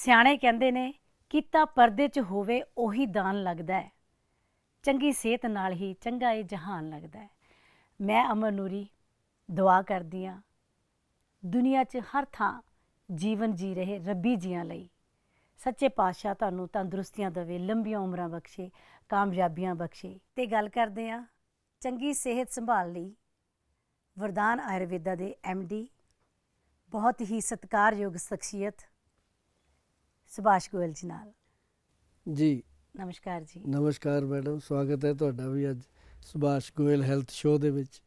ਸਿਆਣੇ ਕਹਿੰਦੇ ਨੇ ਕੀਤਾ ਪਰਦੇ 'ਚ ਹੋਵੇ ਉਹੀ ਦਾਨ ਲੱਗਦਾ ਹੈ। ਚੰਗੀ ਸਿਹਤ ਨਾਲ ਹੀ ਚੰਗਾ ਇਹ ਜਹਾਨ ਲੱਗਦਾ ਹੈ। ਮੈਂ ਅਮਨ ਨੂਰੀ ਦੁਆ ਕਰਦੀ ਹਾਂ ਦੁਨੀਆ 'ਚ ਹਰ ਥਾਂ ਜੀਵਨ ਜੀ ਰਹੇ ਰੱਬੀ ਜੀਆਂ ਲਈ। ਸੱਚੇ ਪਾਤਸ਼ਾਹ ਤੁਹਾਨੂੰ ਤੰਦਰੁਸਤੀਆਂ ਦੇਵੇ, ਲੰਬੀਆਂ ਉਮਰਾਂ ਬਖਸ਼ੇ, ਕਾਮਯਾਬੀਆਂ ਬਖਸ਼ੇ। ਤੇ ਗੱਲ ਕਰਦੇ ਹਾਂ ਚੰਗੀ ਸਿਹਤ ਸੰਭਾਲ ਲਈ ਵਰਦਾਨ ਆਯੁਰਵੇਦਾ ਦੇ MD ਬਹੁਤ ਹੀ ਸਤਿਕਾਰਯੋਗ ਸ਼ਖਸੀਅਤ ਸੁਭਾਸ਼ ਗੋਇਲ ਜੀ ਨਾਲ। ਜੀ ਨਮਸਕਾਰ ਜੀ। ਨਮਸਕਾਰ ਮੈਡਮ, ਸਵਾਗਤ ਹੈ ਤੁਹਾਡਾ ਵੀ ਅੱਜ ਸੁਭਾਸ਼ ਗੋਇਲ ਹੈਲਥ ਸ਼ੋਅ ਦੇ ਵਿੱਚ।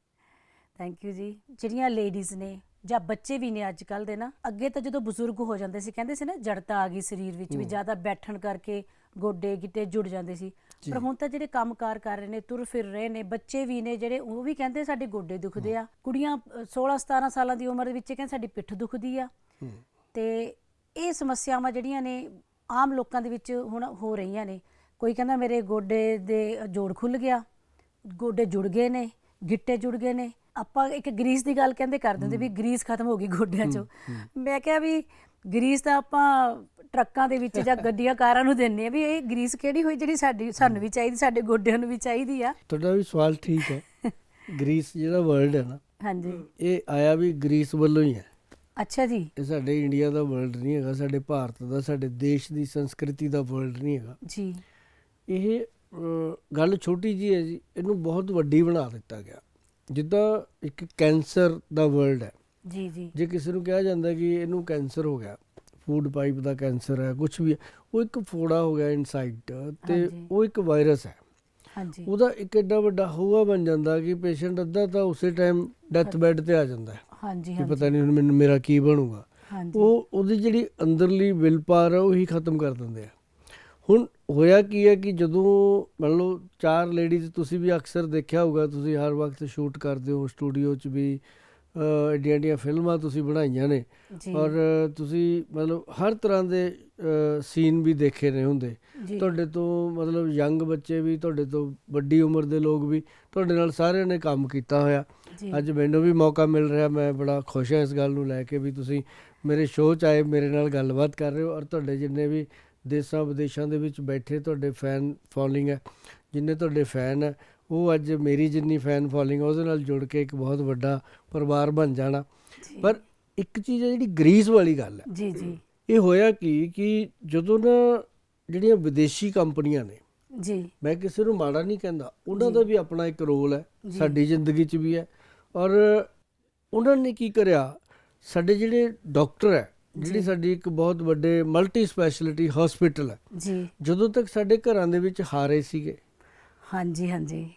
ਥੈਂਕ ਯੂ ਜੀ। ਜਿਹੜੀਆਂ ਲੇਡੀਜ਼ ਨੇ ਜਾਂ ਬੱਚੇ ਵੀ ਨੇ ਅੱਜ ਕੱਲ੍ਹ ਦੇ ਨਾ, ਅੱਗੇ ਤਾਂ ਜਦੋਂ ਬਜ਼ੁਰਗ ਹੋ ਜਾਂਦੇ ਸੀ ਕਹਿੰਦੇ ਸੀ ਨਾ ਜੜਤਾ ਆ ਗਈ ਸਰੀਰ ਵਿੱਚ ਵੀ, ਜ਼ਿਆਦਾ ਬੈਠਣ ਕਰਕੇ ਗੋਡੇ ਗਿੱਟੇ ਜੁੜ ਜਾਂਦੇ ਸੀ। ਪਰ ਹੁਣ ਤਾਂ ਜਿਹੜੇ ਕੰਮਕਾਰ ਕਰ ਰਹੇ ਨੇ, ਤੁਰ ਫਿਰ ਰਹੇ ਨੇ, ਬੱਚੇ ਵੀ ਨੇ ਜਿਹੜੇ, ਉਹ ਵੀ ਕਹਿੰਦੇ ਸਾਡੇ ਗੋਡੇ ਦੁਖਦੇ ਆ। ਕੁੜੀਆਂ 16-17 ਸਾਲਾਂ ਦੀ ਉਮਰ ਦੇ ਵਿੱਚ ਕਹਿੰਦੇ ਸਾਡੀ ਪਿੱਠ ਦੁਖਦੀ ਆ। ਤੇ ਇਹ ਸਮੱਸਿਆਵਾਂ ਜਿਹੜੀਆਂ ਨੇ ਆਮ ਲੋਕਾਂ ਦੇ ਵਿੱਚ ਹੁਣ ਹੋ ਰਹੀਆਂ ਨੇ। ਕੋਈ ਕਹਿੰਦਾ ਮੇਰੇ ਗੋਡੇ ਦੇ ਜੋੜ ਖੁੱਲ੍ਹ ਗਿਆ, ਗੋਡੇ ਜੁੜ ਗਏ ਨੇ, ਗਿੱਟੇ ਜੁੜ ਗਏ ਨੇ। ਆਪਾਂ ਇੱਕ ਗਰੀਸ ਦੀ ਗੱਲ ਕਹਿੰਦੇ ਕਰ ਦਿੰਦੇ ਵੀ ਗਰੀਸ ਖਤਮ ਹੋ ਗਈ ਗੋਡਿਆਂ 'ਚੋਂ। ਮੈਂ ਕਿਹਾ ਵੀ ਗਰੀਸ ਤਾਂ ਆਪਾਂ ਟਰੱਕਾਂ ਦੇ ਵਿੱਚ ਜਾਂ ਗੱਡੀਆਂ ਕਾਰਾਂ ਨੂੰ ਦਿੰਦੇ ਆ, ਵੀ ਇਹ ਗਰੀਸ ਕਿਹੜੀ ਹੋਈ ਜਿਹੜੀ ਸਾਨੂੰ ਵੀ ਚਾਹੀਦੀ, ਸਾਡੇ ਗੋਡਿਆਂ ਨੂੰ ਵੀ ਚਾਹੀਦੀ ਆ। ਤੁਹਾਡਾ ਵੀ ਸਵਾਲ ਠੀਕ ਹੈ। ਗਰੀਸ ਜਿਹੜਾ ਵਰਡ ਹੈ ਨਾ, ਹਾਂਜੀ, ਇਹ ਆਇਆ ਵੀ ਗਰੀਸ ਵੱਲੋਂ ਹੀ ਹੈ। ਅੱਛਾ ਜੀ। ਇਹ ਸਾਡੇ ਇੰਡੀਆ ਦਾ ਵਰਡ ਨਹੀਂ ਹੈਗਾ, ਸਾਡੇ ਭਾਰਤ ਦਾ, ਸਾਡੇ ਦੇਸ਼ ਦੀ ਸੰਸਕ੍ਰਿਤੀ ਦਾ ਵਰਡ ਨਹੀਂ ਹੈਗਾ ਜੀ। ਇਹ ਗੱਲ ਛੋਟੀ ਜੀ ਹੈ ਜੀ, ਇਹਨੂੰ ਬਹੁਤ ਵੱਡੀ ਬਣਾ ਦਿੱਤਾ ਗਿਆ। ਜਿੱਦਾਂ ਇੱਕ ਕੈਂਸਰ ਦਾ ਵਰਡ ਹੈ ਜੀ ਜੀ। ਜੇ ਕਿਸੇ ਨੂੰ ਕਿਹਾ ਜਾਂਦਾ ਕਿ ਇਹਨੂੰ ਕੈਂਸਰ ਹੋ ਗਿਆ, ਫੂਡ ਪਾਈਪ ਦਾ ਕੈਂਸਰ ਹੈ, ਕੁਛ ਵੀ ਹੈ, ਉਹ ਇੱਕ ਫੋੜਾ ਹੋ ਗਿਆ ਇਨਸਾਈਡ, ਤੇ ਉਹ ਇੱਕ ਵਾਇਰਸ ਹੈ। ਹਾਂਜੀ। ਉਹਦਾ ਇੱਕ ਐਡਾ ਵੱਡਾ ਹਊਆ ਬਣ ਜਾਂਦਾ ਕਿ ਪੇਸ਼ੈਂਟ ਅੱਧਾ ਤਾਂ ਉਸੇ ਟਾਈਮ ਡੈਥ ਬੈੱਡ ਤੇ ਆ ਜਾਂਦਾ ਹੈ। ਹਾਂਜੀ ਕਿ ਪਤਾ ਨਹੀਂ ਹੁਣ ਮੇਰਾ ਕੀ ਬਣੂਗਾ। ਉਹਦੀ ਜਿਹੜੀ ਅੰਦਰਲੀ ਵਿਲ ਪਾਵਰ ਹੈ ਉਹੀ ਖਤਮ ਕਰ ਦਿੰਦੇ ਆ। ਹੁਣ ਹੋਇਆ ਕੀ ਹੈ ਕਿ ਜਦੋਂ ਮੰਨ ਲਓ 4 ਲੇਡੀਜ਼, ਤੁਸੀਂ ਵੀ ਅਕਸਰ ਦੇਖਿਆ ਹੋਊਗਾ, ਤੁਸੀਂ ਹਰ ਵਕਤ ਸ਼ੂਟ ਕਰਦੇ ਹੋ ਸਟੂਡੀਓ 'ਚ ਵੀ, ਐਡੀਆਂ ਐਡੀਆਂ ਫਿਲਮਾਂ ਤੁਸੀਂ ਬਣਾਈਆਂ ਨੇ, ਔਰ ਤੁਸੀਂ ਮਤਲਬ ਹਰ ਤਰ੍ਹਾਂ ਦੇ ਸੀਨ ਵੀ ਦੇਖੇ ਨੇ ਹੁੰਦੇ। ਤੁਹਾਡੇ ਤੋਂ ਮਤਲਬ ਯੰਗ ਬੱਚੇ ਵੀ, ਤੁਹਾਡੇ ਤੋਂ ਵੱਡੀ ਉਮਰ ਦੇ ਲੋਕ ਵੀ, ਤੁਹਾਡੇ ਨਾਲ ਸਾਰਿਆਂ ਨੇ ਕੰਮ ਕੀਤਾ ਹੋਇਆ। ਅੱਜ ਮੈਨੂੰ ਵੀ ਮੌਕਾ ਮਿਲ ਰਿਹਾ, ਮੈਂ ਬੜਾ ਖੁਸ਼ ਹਾਂ ਇਸ ਗੱਲ ਨੂੰ ਲੈ ਕੇ ਵੀ ਤੁਸੀਂ ਮੇਰੇ ਸ਼ੋਅ 'ਚ ਆਏ, ਮੇਰੇ ਨਾਲ ਗੱਲਬਾਤ ਕਰ ਰਹੇ ਹੋ। ਔਰ ਤੁਹਾਡੇ ਜਿੰਨੇ ਵੀ ਦੇਸ਼ਾਂ ਵਿਦੇਸ਼ਾਂ ਦੇ ਵਿੱਚ ਬੈਠੇ ਤੁਹਾਡੇ ਫੈਨ ਫੋਲੋਇੰਗ ਹੈ, ਜਿੰਨੇ ਤੁਹਾਡੇ ਫੈਨ ਹੈ, ਉਹ ਅੱਜ ਮੇਰੀ ਜਿੰਨੀ ਫੈਨ ਫੋਲੋਇੰਗ ਉਹਦੇ ਨਾਲ ਜੁੜ ਕੇ ਇੱਕ ਬਹੁਤ ਵੱਡਾ ਪਰਿਵਾਰ ਬਣ ਜਾਣਾ। ਪਰ ਇੱਕ ਚੀਜ਼ ਹੈ ਜਿਹੜੀ ਗਰੀਸ ਵਾਲੀ ਗੱਲ ਹੈ। ਜੀ ਜੀ। ਇਹ ਹੋਇਆ ਕਿ ਜਦੋਂ ਨਾ ਜਿਹੜੀਆਂ ਵਿਦੇਸ਼ੀ ਕੰਪਨੀਆਂ ਨੇ, ਜੀ ਮੈਂ ਕਿਸੇ ਨੂੰ ਮਾੜਾ ਨਹੀਂ ਕਹਿੰਦਾ, ਉਹਨਾਂ ਦਾ ਵੀ ਆਪਣਾ ਇੱਕ ਰੋਲ ਹੈ ਸਾਡੀ ਜ਼ਿੰਦਗੀ 'ਚ ਵੀ ਹੈ। ਔਰ ਉਹਨਾਂ ਨੇ ਕੀ ਕਰਿਆ, ਸਾਡੇ ਜਿਹੜੇ ਡਾਕਟਰ ਹੈ, ਜਿਹੜੀ ਸਾਡੀ ਇੱਕ ਬਹੁਤ ਵੱਡੇ ਮਲਟੀ ਸਪੈਸ਼ਲਿਟੀ ਹਸਪੀਟਲ ਹੈ, ਜਦੋਂ ਤੱਕ ਸਾਡੇ ਘਰਾਂ ਦੇ ਵਿੱਚ ਹਾਰੇ ਸੀਗੇ, ਹਾਂਜੀ ਹਾਂਜੀ,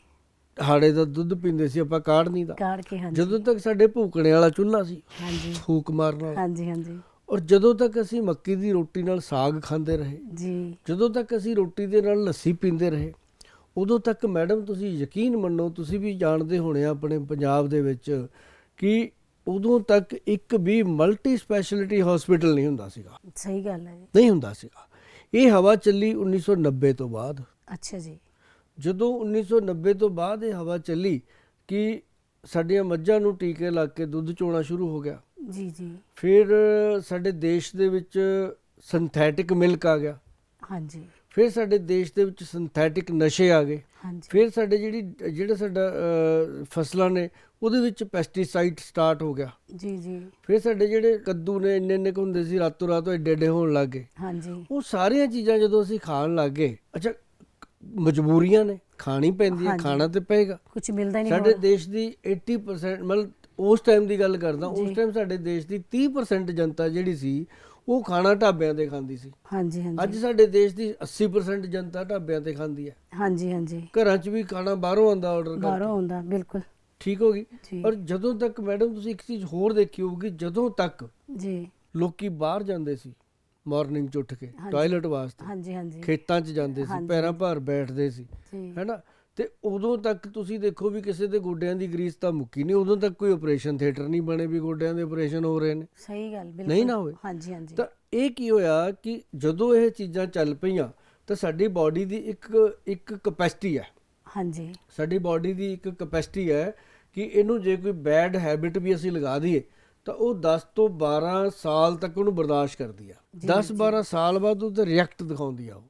ਹਾੜੇ ਦਾ ਦੁੱਧ ਪੀਂਦੇ ਸੀ ਆਪਾਂ, ਕਾੜਨੀ ਦਾ, ਜਦੋਂ ਤੱਕ ਸਾਡੇ ਭੂਕਣੇ ਵਾਲਾ ਚੁੱਲ੍ਹਾ ਸੀ, ਫੂਕ ਮਾਰਨ ਵਾਲਾ, ਹਾਂਜੀ ਹਾਂਜੀ, ਔਰ ਜਦੋਂ ਤੱਕ ਅਸੀਂ ਮੱਕੀ ਦੀ ਰੋਟੀ ਨਾਲ ਸਾਗ ਖਾਂਦੇ ਰਹੇ, ਜੀ ਜਦੋਂ ਤੱਕ ਅਸੀਂ ਰੋਟੀ ਦੇ ਨਾਲ ਲੱਸੀ ਪੀਂਦੇ ਰਹੇ, ਉਦੋਂ ਤੱਕ ਮੈਡਮ ਤੁਸੀਂ ਯਕੀਨ ਮੰਨੋ, ਤੁਸੀਂ ਵੀ ਜਾਣਦੇ ਹੋਣੇ ਆ ਆਪਣੇ ਪੰਜਾਬ ਦੇ ਵਿੱਚ, ਕਿ ਉਦੋਂ ਤੱਕ ਇੱਕ ਵੀ ਮਲਟੀ ਸਪੈਸ਼ਲਿਟੀ ਹਸਪੀਟਲ ਨਹੀਂ ਹੁੰਦਾ ਸੀਗਾ। ਸਹੀ ਗੱਲ ਹੈ, ਨਹੀਂ ਹੁੰਦਾ ਸੀਗਾ। ਇਹ ਹਵਾ ਚੱਲੀ 1990 ਤੋਂ ਬਾਅਦ। ਅੱਛਾ ਜੀ। ਜਦੋਂ 1990 ਤੋਂ ਬਾਅਦ ਇਹ ਹਵਾ ਚੱਲੀ ਕਿ ਸਾਡੀਆਂ ਮੱਝਾਂ ਨੂੰ ਟੀਕੇ ਲੱਗ ਕੇ ਦੁੱਧ ਚੋਣਾ ਸ਼ੁਰੂ ਹੋ ਗਿਆ। ਜੀ ਜੀ। ਫਿਰ ਸਾਡੇ ਦੇਸ਼ ਦੇ ਵਿੱਚ ਸਿੰਥੈਟਿਕ ਮਿਲਕ ਆ ਗਿਆ। ਹਾਂਜੀ। ਫਿਰ ਸਾਡੇ ਦੇਸ਼ ਦੇ ਵਿੱਚ ਸਿੰਥੈਟਿਕ ਨਸ਼ੇ ਆ ਗਏ। ਫਿਰ ਸਾਡੇ ਜਿਹੜਾ ਸਾਡਾ ਫਸਲਾਂ ਨੇ ਉਹਦੇ ਵਿੱਚ ਪੈਸਟੀਸਾਈਡ ਸਟਾਰਟ ਹੋ ਗਿਆ। ਜੀ ਜੀ। ਫਿਰ ਸਾਡੇ ਜਿਹੜੇ ਕੱਦੂ ਨੇ ਇੰਨੇ ਕੁ ਹੁੰਦੇ ਸੀ, ਰਾਤੋਂ ਰਾਤ ਐਡੇ ਐਡੇ ਹੋਣ ਲੱਗ ਗਏ। ਹਾਂਜੀ। ਉਹ ਸਾਰੀਆਂ ਚੀਜ਼ਾਂ ਜਦੋਂ ਅਸੀਂ ਖਾਣ ਲੱਗ ਗਏ, ਅੱਛਾ ਮਜਬੂਰੀਆਂ ਨੇ, ਖਾਣੀ ਪੈਂਦੀ ਹੈ, ਖਾਣਾ ਤੇ ਪਏਗਾ, ਕੁਝ ਮਿਲਦਾ ਹੀ ਨਹੀਂ। ਸਾਡੇ ਦੇਸ਼ ਦੀ 80% ਮਤਲਬ ਉਸ ਟਾਈਮ ਦੀ ਗੱਲ ਕਰਦਾ, ਉਸ ਟਾਈਮ ਸਾਡੇ ਦੇਸ਼ ਦੀ 30% ਜਨਤਾ ਜਿਹੜੀ ਸੀ ਉਹ ਖਾਣਾ ਢਾਬਿਆਂ ਤੇ ਖਾਂਦੀ ਸੀ। ਹਾਂਜੀ ਹਾਂਜੀ। ਅੱਜ ਸਾਡੇ ਦੇਸ਼ ਦੀ 80% ਜਨਤਾ ਢਾਬਿਆਂ ਤੇ ਖਾਂਦੀ ਹੈ। ਹਾਂਜੀ ਹਾਂਜੀ। ਘਰਾਂ 'ਚ ਵੀ ਖਾਣਾ ਬਾਹਰੋਂ ਆਉਂਦਾ, ਆਰਡਰ ਕਰਕੇ ਬਾਹਰੋਂ ਆਉਂਦਾ, ਬਿਲਕੁਲ ਠੀਕ ਹੋ ਗਈ। ਔਰ ਜਦੋਂ ਤੱਕ ਮੈਡਮ ਤੁਸੀਂ ਇੱਕ ਚੀਜ਼ ਹੋਰ ਦੇਖੀ ਹੋਊਗੀ, ਜਦੋਂ ਤੱਕ ਜੀ ਲੋਕੀ ਬਾਹਰ ਜਾਂਦੇ ਸੀ ਮਾਰਨਿੰਗ 'ਚ ਉੱਠ ਕੇ ਟਾਇਲਟ ਵਾਸਤੇ, ਹਾਂਜੀ ਹਾਂਜੀ, ਖੇਤਾਂ 'ਚ ਜਾਂਦੇ ਸੀ, ਪੈਰਾਂ ਭਾਰ ਬੈਠਦੇ ਸੀ, ਹੈ ਨਾ, ਤੇ ਉਦੋਂ ਤੱਕ ਤੁਸੀਂ ਦੇਖੋ ਵੀ ਕਿਸੇ ਦੇ ਗੋਡਿਆਂ ਦੀ ਗਰੀਸ ਤਾਂ ਮੁੱਕੀ ਨਹੀਂ। ਉਦੋਂ ਤੱਕ ਕੋਈ ਆਪਰੇਸ਼ਨ ਥੀਏਟਰ ਨਹੀਂ ਬਣੇ ਵੀ ਗੋਡਿਆਂ ਦੇ ਆਪਰੇਸ਼ਨ ਹੋ ਰਹੇ ਨੇ। ਸਹੀ ਗੱਲ, ਬਿਲਕੁਲ ਨਹੀਂ ਨਾ ਹੋਏ। ਹਾਂਜੀ ਹਾਂਜੀ। ਤਾਂ ਇਹ ਕੀ ਹੋਇਆ ਕਿ ਜਦੋਂ ਇਹ ਚੀਜ਼ਾਂ ਚੱਲ ਪਈਆਂ ਤਾਂ ਸਾਡੀ ਬਾਡੀ ਦੀ ਇੱਕ ਕਪੈਸਿਟੀ ਹੈ। ਹਾਂਜੀ। ਸਾਡੀ ਬਾਡੀ ਦੀ ਇੱਕ ਕਪੈਸਿਟੀ ਹੈ ਕਿ ਇਹਨੂੰ ਜੇ ਕੋਈ ਬੈਡ ਹੈਬਿਟ ਵੀ ਅਸੀਂ ਲਗਾ ਦਈਏ ਤਾਂ ਉਹ 10 ਤੋਂ 12 ਸਾਲ ਤੱਕ ਉਹਨੂੰ ਬਰਦਾਸ਼ਤ ਕਰਦੀ ਆ। 10-12 ਸਾਲ ਬਾਅਦ ਉਹ ਤੇ ਰਿਐਕਟ ਦਿਖਾਉਂਦੀ ਆ ਉਹ।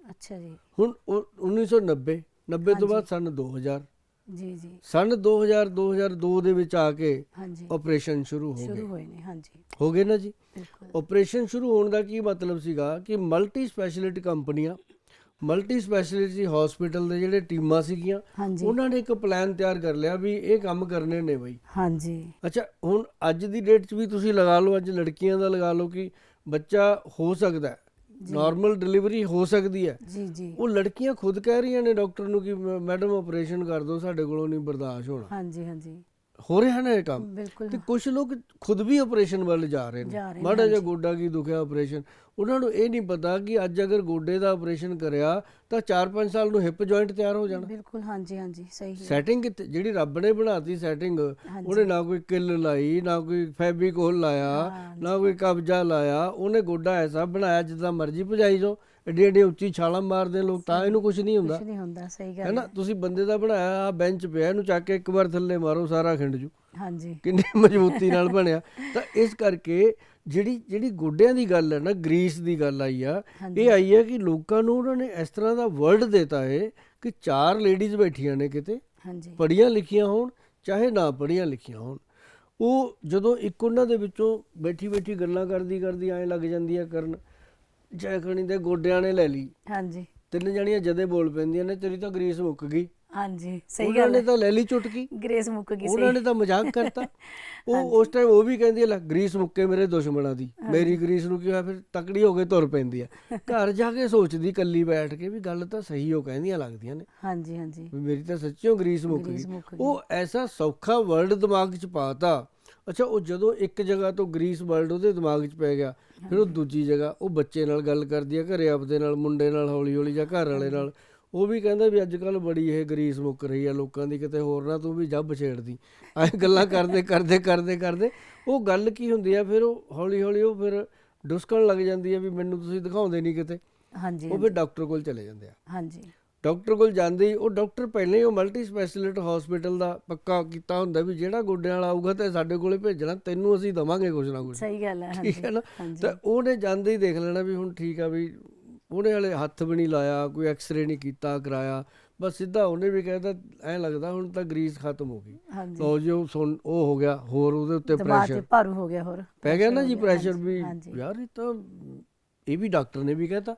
ਅੱਛਾ ਜੀ। ਹੁਣ 1990 90 ਤੋਂ ਬਾਅਦ ਸਨ 2000 ਜੀ ਜੀ ਸਨ 2000 2002 ਦੇ ਵਿੱਚ ਆ ਕੇ ਹਾਂਜੀ ਆਪਰੇਸ਼ਨ ਸ਼ੁਰੂ ਹੋਏ ਨੇ। ਹਾਂਜੀ ਹੋ ਗਏ ਨਾ ਜੀ। ਬਿਲਕੁਲ। ਆਪਰੇਸ਼ਨ ਸ਼ੁਰੂ ਹੋਣ ਦਾ ਕੀ ਮਤਲਬ ਸੀਗਾ ਕਿ ਮਲਟੀ ਸਪੈਸ਼ਲਿਟੀ ਕੰਪਨੀਆਂ, ਮਲਟੀ ਸਪੈਸ਼ਲਿਟੀ ਹਸਪੀਟਲ ਦੇ ਜਿਹੜੇ ਟੀਮਾਂ ਸੀਗੀਆਂ, ਉਹਨਾਂ ਨੇ ਇੱਕ ਪਲਾਨ ਤਿਆਰ ਕਰ ਲਿਆ ਵੀ ਇਹ ਕੰਮ ਕਰਨੇ ਨੇ ਬਈ। ਹਾਂਜੀ। ਅੱਛਾ, ਹੁਣ ਅੱਜ ਦੀ ਡੇਟ 'ਚ ਵੀ ਤੁਸੀਂ ਲਗਾ ਲਓ, ਅੱਜ ਲੜਕੀਆਂ ਦਾ ਲਗਾ ਲਓ ਕਿ ਬੱਚਾ ਹੋ ਸਕਦਾ ਹੈ, ਨਾਰਮਲ ਡਿਲੀਵਰੀ ਹੋ ਸਕਦੀ ਹੈ। ਜੀ ਜੀ। ਉਹ ਲੜਕੀਆਂ ਖੁਦ ਕਹਿ ਰਹੀਆਂ ਨੇ ਡਾਕਟਰ ਨੂੰ ਕਿ ਮੈਡਮ ਆਪਰੇਸ਼ਨ ਕਰ ਦਿਓ, ਸਾਡੇ ਕੋਲੋਂ ਨਹੀਂ ਬਰਦਾਸ਼ਤ ਹੋਣਾ। ਹਾਂਜੀ ਹਾਂਜੀ। ਹੋ ਰਿਹਾ ਨਾ ਇਹ ਕੰਮ। ਬਿਲਕੁਲ। ਤੇ ਕੁਝ ਲੋਕ ਖੁਦ ਵੀ ਆਪਰੇਸ਼ਨ ਵੱਲ ਜਾ ਰਹੇ ਨੇ। ਮਾੜਾ ਜਿਹਾ ਗੋਡਾ ਕੀ ਦੁਖਿਆ ਆਪਰੇਸ਼ਨ, ਉਹਨਾਂ ਨੂੰ ਇਹ ਨਹੀਂ ਪਤਾ ਕਿ ਅੱਜ ਅਗਰ ਗੋਡੇ ਦਾ ਆਪਰੇਸ਼ਨ ਕਰਿਆ ਤਾਂ 4-5 ਸਾਲ ਨੂੰ ਹਿੱਪ ਜੁਆਇੰਟ ਤਿਆਰ ਹੋ ਜਾਣਾ। ਬਿਲਕੁਲ। ਹਾਂਜੀ ਹਾਂਜੀ ਸਹੀ ਹੈ। ਸੈਟਿੰਗ ਜਿਹੜੀ ਰੱਬ ਨੇ ਬਣਾਤੀ ਸੈਟਿੰਗ, ਉਹਨੇ ਨਾ ਕੋਈ ਕਿੱਲ ਲਾਈ, ਨਾ ਕੋਈ ਫੈਬੀਕੋਲ ਲਾਇਆ, ਨਾ ਕੋਈ ਕਬਜ਼ਾ ਲਾਇਆ, ਉਹਨੇ ਗੋਡਾ ਐਸਾ ਬਣਾਇਆ ਜਿੱਦਾਂ ਮਰਜ਼ੀ ਭਜਾਈ ਜਾਓ। ਐਡੀ ਐਡੀ ਉੱਚੀ ਛਾਲਾਂ ਮਾਰਦੇ ਲੋਕ ਤਾਂ ਇਹਨੂੰ ਕੁਝ ਨਹੀਂ ਹੁੰਦਾ। ਸਹੀ ਗੱਲ ਹੈ ਨਾ। ਤੁਸੀਂ ਬੰਦੇ ਦਾ ਬਣਾਇਆ ਆ ਬੈਂਚ ਪਿਆ, ਇਹਨੂੰ ਚੱਕ ਕੇ ਇੱਕ ਵਾਰ ਥੱਲੇ ਮਾਰੋ ਸਾਰਾ ਖਿੰਡ ਜੂ। ਹਾਂਜੀ। ਕਿੰਨੀ ਮਜ਼ਬੂਤੀ ਨਾਲ ਬਣਿਆ। ਤਾਂ ਇਸ ਕਰਕੇ ਜਿਹੜੀ ਗੋਡਿਆਂ ਦੀ ਗੱਲ ਹੈ ਨਾ, ਗਰੀਸ ਦੀ ਗੱਲ ਆਈ ਆ, ਇਹ ਆਈ ਹੈ ਕਿ ਲੋਕਾਂ ਨੂੰ ਉਹਨਾਂ ਨੇ ਇਸ ਤਰ੍ਹਾਂ ਦਾ ਵਰਲਡ ਦੇਤਾ ਹੈ ਕਿ 4 ਲੇਡੀਜ਼ ਬੈਠੀਆਂ ਨੇ ਕਿਤੇ, ਪੜ੍ਹੀਆਂ ਲਿਖੀਆਂ ਹੋਣ ਚਾਹੇ ਨਾ ਪੜ੍ਹੀਆਂ ਲਿਖੀਆਂ ਹੋਣ, ਉਹ ਜਦੋਂ ਇੱਕ ਉਹਨਾਂ ਦੇ ਵਿੱਚੋਂ ਬੈਠੀ ਬੈਠੀ ਗੱਲਾਂ ਕਰਦੀ ਐਂ ਲੱਗ ਜਾਂਦੀ ਆ ਕਰਨ, ਜੈਖਣੀ ਦੇ ਗੋਡਿਆਂ ਨੇ ਲੈ ਲਈ। ਹਾਂਜੀ। 3 ਜਣੀਆਂ ਜਦੇ ਬੋਲ ਪੈਂਦੀਆਂ ਨੇ, ਤੇਰੀ ਤਾਂ ਗਰੀਸ ਮੁੱਕ ਗਈ। ਹਾਂਜੀ ਸਹੀ ਗੱਲ ਹੈ। ਉਹਨਾਂ ਨੇ ਤਾਂ ਲੈ ਲਈ ਚੁਟਕੀ, ਗਰੀਸ ਮੁੱਕ ਗਈ, ਉਹਨਾਂ ਨੇ ਤਾਂ ਮਜ਼ਾਕ ਕਰਤਾ। ਉਹ ਉਸ ਟਾਈਮ ਉਹ ਵੀ ਕਹਿੰਦੀ ਹੈ ਗਰੀਸ ਮੁੱਕੇ ਮੇਰੇ ਦੁਸ਼ਮਣਾਂ ਦੀ, ਮੇਰੀ ਗਰੀਸ ਨੂੰ ਕੀ ਹੋਇਆ, ਫਿਰ ਤਕੜੀ ਹੋ ਕੇ ਤੁਰ ਪੈਂਦੀ ਆ। ਘਰ ਜਾ ਕੇ ਸੋਚਦੀ ਕੱਲੀ ਬੈਠ ਕੇ ਵੀ ਗੱਲ ਤਾਂ ਸਹੀ ਉਹ ਕਹਿੰਦੀਆਂ ਲੱਗਦੀਆਂ ਨੇ। ਹਾਂਜੀ ਹਾਂਜੀ। ਮੇਰੀ ਤਾਂ ਸੱਚਿਓ ਗਰੀਸ ਮੁੱਕ ਗਈ। ਉਹ ਐਸਾ ਸੌਖਾ ਵਰਲਡ ਦਿਮਾਗ 'ਚ ਪਾਤਾ। ਅੱਛਾ, ਉਹ ਜਦੋਂ ਇੱਕ ਜਗ੍ਹਾ ਤੋਂ ਗਰੀਸ ਵਰਲਡ ਉਹਦੇ ਦਿਮਾਗ 'ਚ ਪੈ ਗਿਆ, ਫਿਰ ਉਹ ਦੂਜੀ ਜਗ੍ਹਾ ਉਹ ਬੱਚੇ ਨਾਲ ਗੱਲ ਕਰਦੀ ਆ, ਘਰੇ ਆਪਦੇ ਨਾਲ, ਮੁੰਡੇ ਨਾਲ ਹੌਲੀ ਹੌਲੀ, ਜਾਂ ਘਰ ਵਾਲੇ ਨਾਲ। ਉਹ ਵੀ ਕਹਿੰਦਾ ਵੀ ਅੱਜ ਕੱਲ੍ਹ ਬੜੀ ਇਹ ਗਰੀਸ ਮੁੱਕ ਰਹੀ ਆ ਲੋਕਾਂ ਦੀ, ਕਿਤੇ ਹੋਰ ਨਾ ਤੂੰ ਵੀ ਜੱਬ ਛੇੜਦੀ। ਐਂ ਗੱਲਾਂ ਕਰਦੇ ਉਹ ਗੱਲ ਕੀ ਹੁੰਦੀ ਆ, ਫਿਰ ਉਹ ਹੌਲੀ ਹੌਲੀ ਉਹ ਫਿਰ ਡੁਸਕਣ ਲੱਗ ਜਾਂਦੀ ਆ ਵੀ ਮੈਨੂੰ ਤੁਸੀਂ ਦਿਖਾਉਂਦੇ ਨਹੀਂ ਕਿਤੇ। ਹਾਂਜੀ। ਉਹ ਫਿਰ ਡਾਕਟਰ ਕੋਲ ਚਲੇ ਜਾਂਦੇ ਆ। ਹਾਂਜੀ। ਡਾਕਟਰ ਕੋਲ ਜਾਂਦੇ ਹੀ ਉਹ ਡਾਕਟਰ ਪਹਿਲਾਂ ਹੀ ਉਹ ਮਲਟੀ ਸਪੈਸ਼ਲਿਟੀ ਹਸਪੀਟਲ ਦਾ ਪੱਕਾ ਕੀਤਾ ਹੁੰਦਾ ਵੀ ਜਿਹੜਾ ਗੋਡਿਆਂ ਵਾਲਾ ਆਊਗਾ ਤੇ ਸਾਡੇ ਕੋਲੇ ਭੇਜਣਾ, ਤੈਨੂੰ ਅਸੀਂ ਦੇਵਾਂਗੇ ਕੁਛ ਨਾ ਕੁਛ। ਸਹੀ ਗੱਲ ਹੈ। ਠੀਕ ਹੈ ਨਾ। ਤਾਂ ਉਹਨੇ ਜਾਂਦੇ ਹੀ ਦੇਖ ਲੈਣਾ ਵੀ ਹੁਣ ਠੀਕ ਆ ਵੀ, ਉਹਨੇ ਹਾਲੇ ਹੱਥ ਵੀ ਨਹੀਂ ਲਾਇਆ, ਕੋਈ ਐਕਸਰੇ ਨਹੀਂ ਕੀਤਾ ਕਰਾਇਆ, ਬਸ ਸਿੱਧਾ ਉਹਨੇ ਵੀ ਕਹਿਤਾ ਐਂ ਲੱਗਦਾ ਹੁਣ ਤਾਂ ਗਰੀਸ ਖਤਮ ਹੋ ਗਈ। ਲਓ ਜੀ, ਉਹ ਹੋ ਗਿਆ ਹੋਰ ਉਹਦੇ ਉੱਤੇ ਪ੍ਰੈਸ਼ਰ ਭਾਰੂ ਹੋ ਗਿਆ, ਹੋਰ ਪੈ ਗਿਆ ਨਾ ਜੀ ਪ੍ਰੈਸ਼ਰ ਵੀ। ਯਾਰ ਇਹ ਵੀ ਡਾਕਟਰ ਨੇ ਵੀ ਕਹਿਤਾ,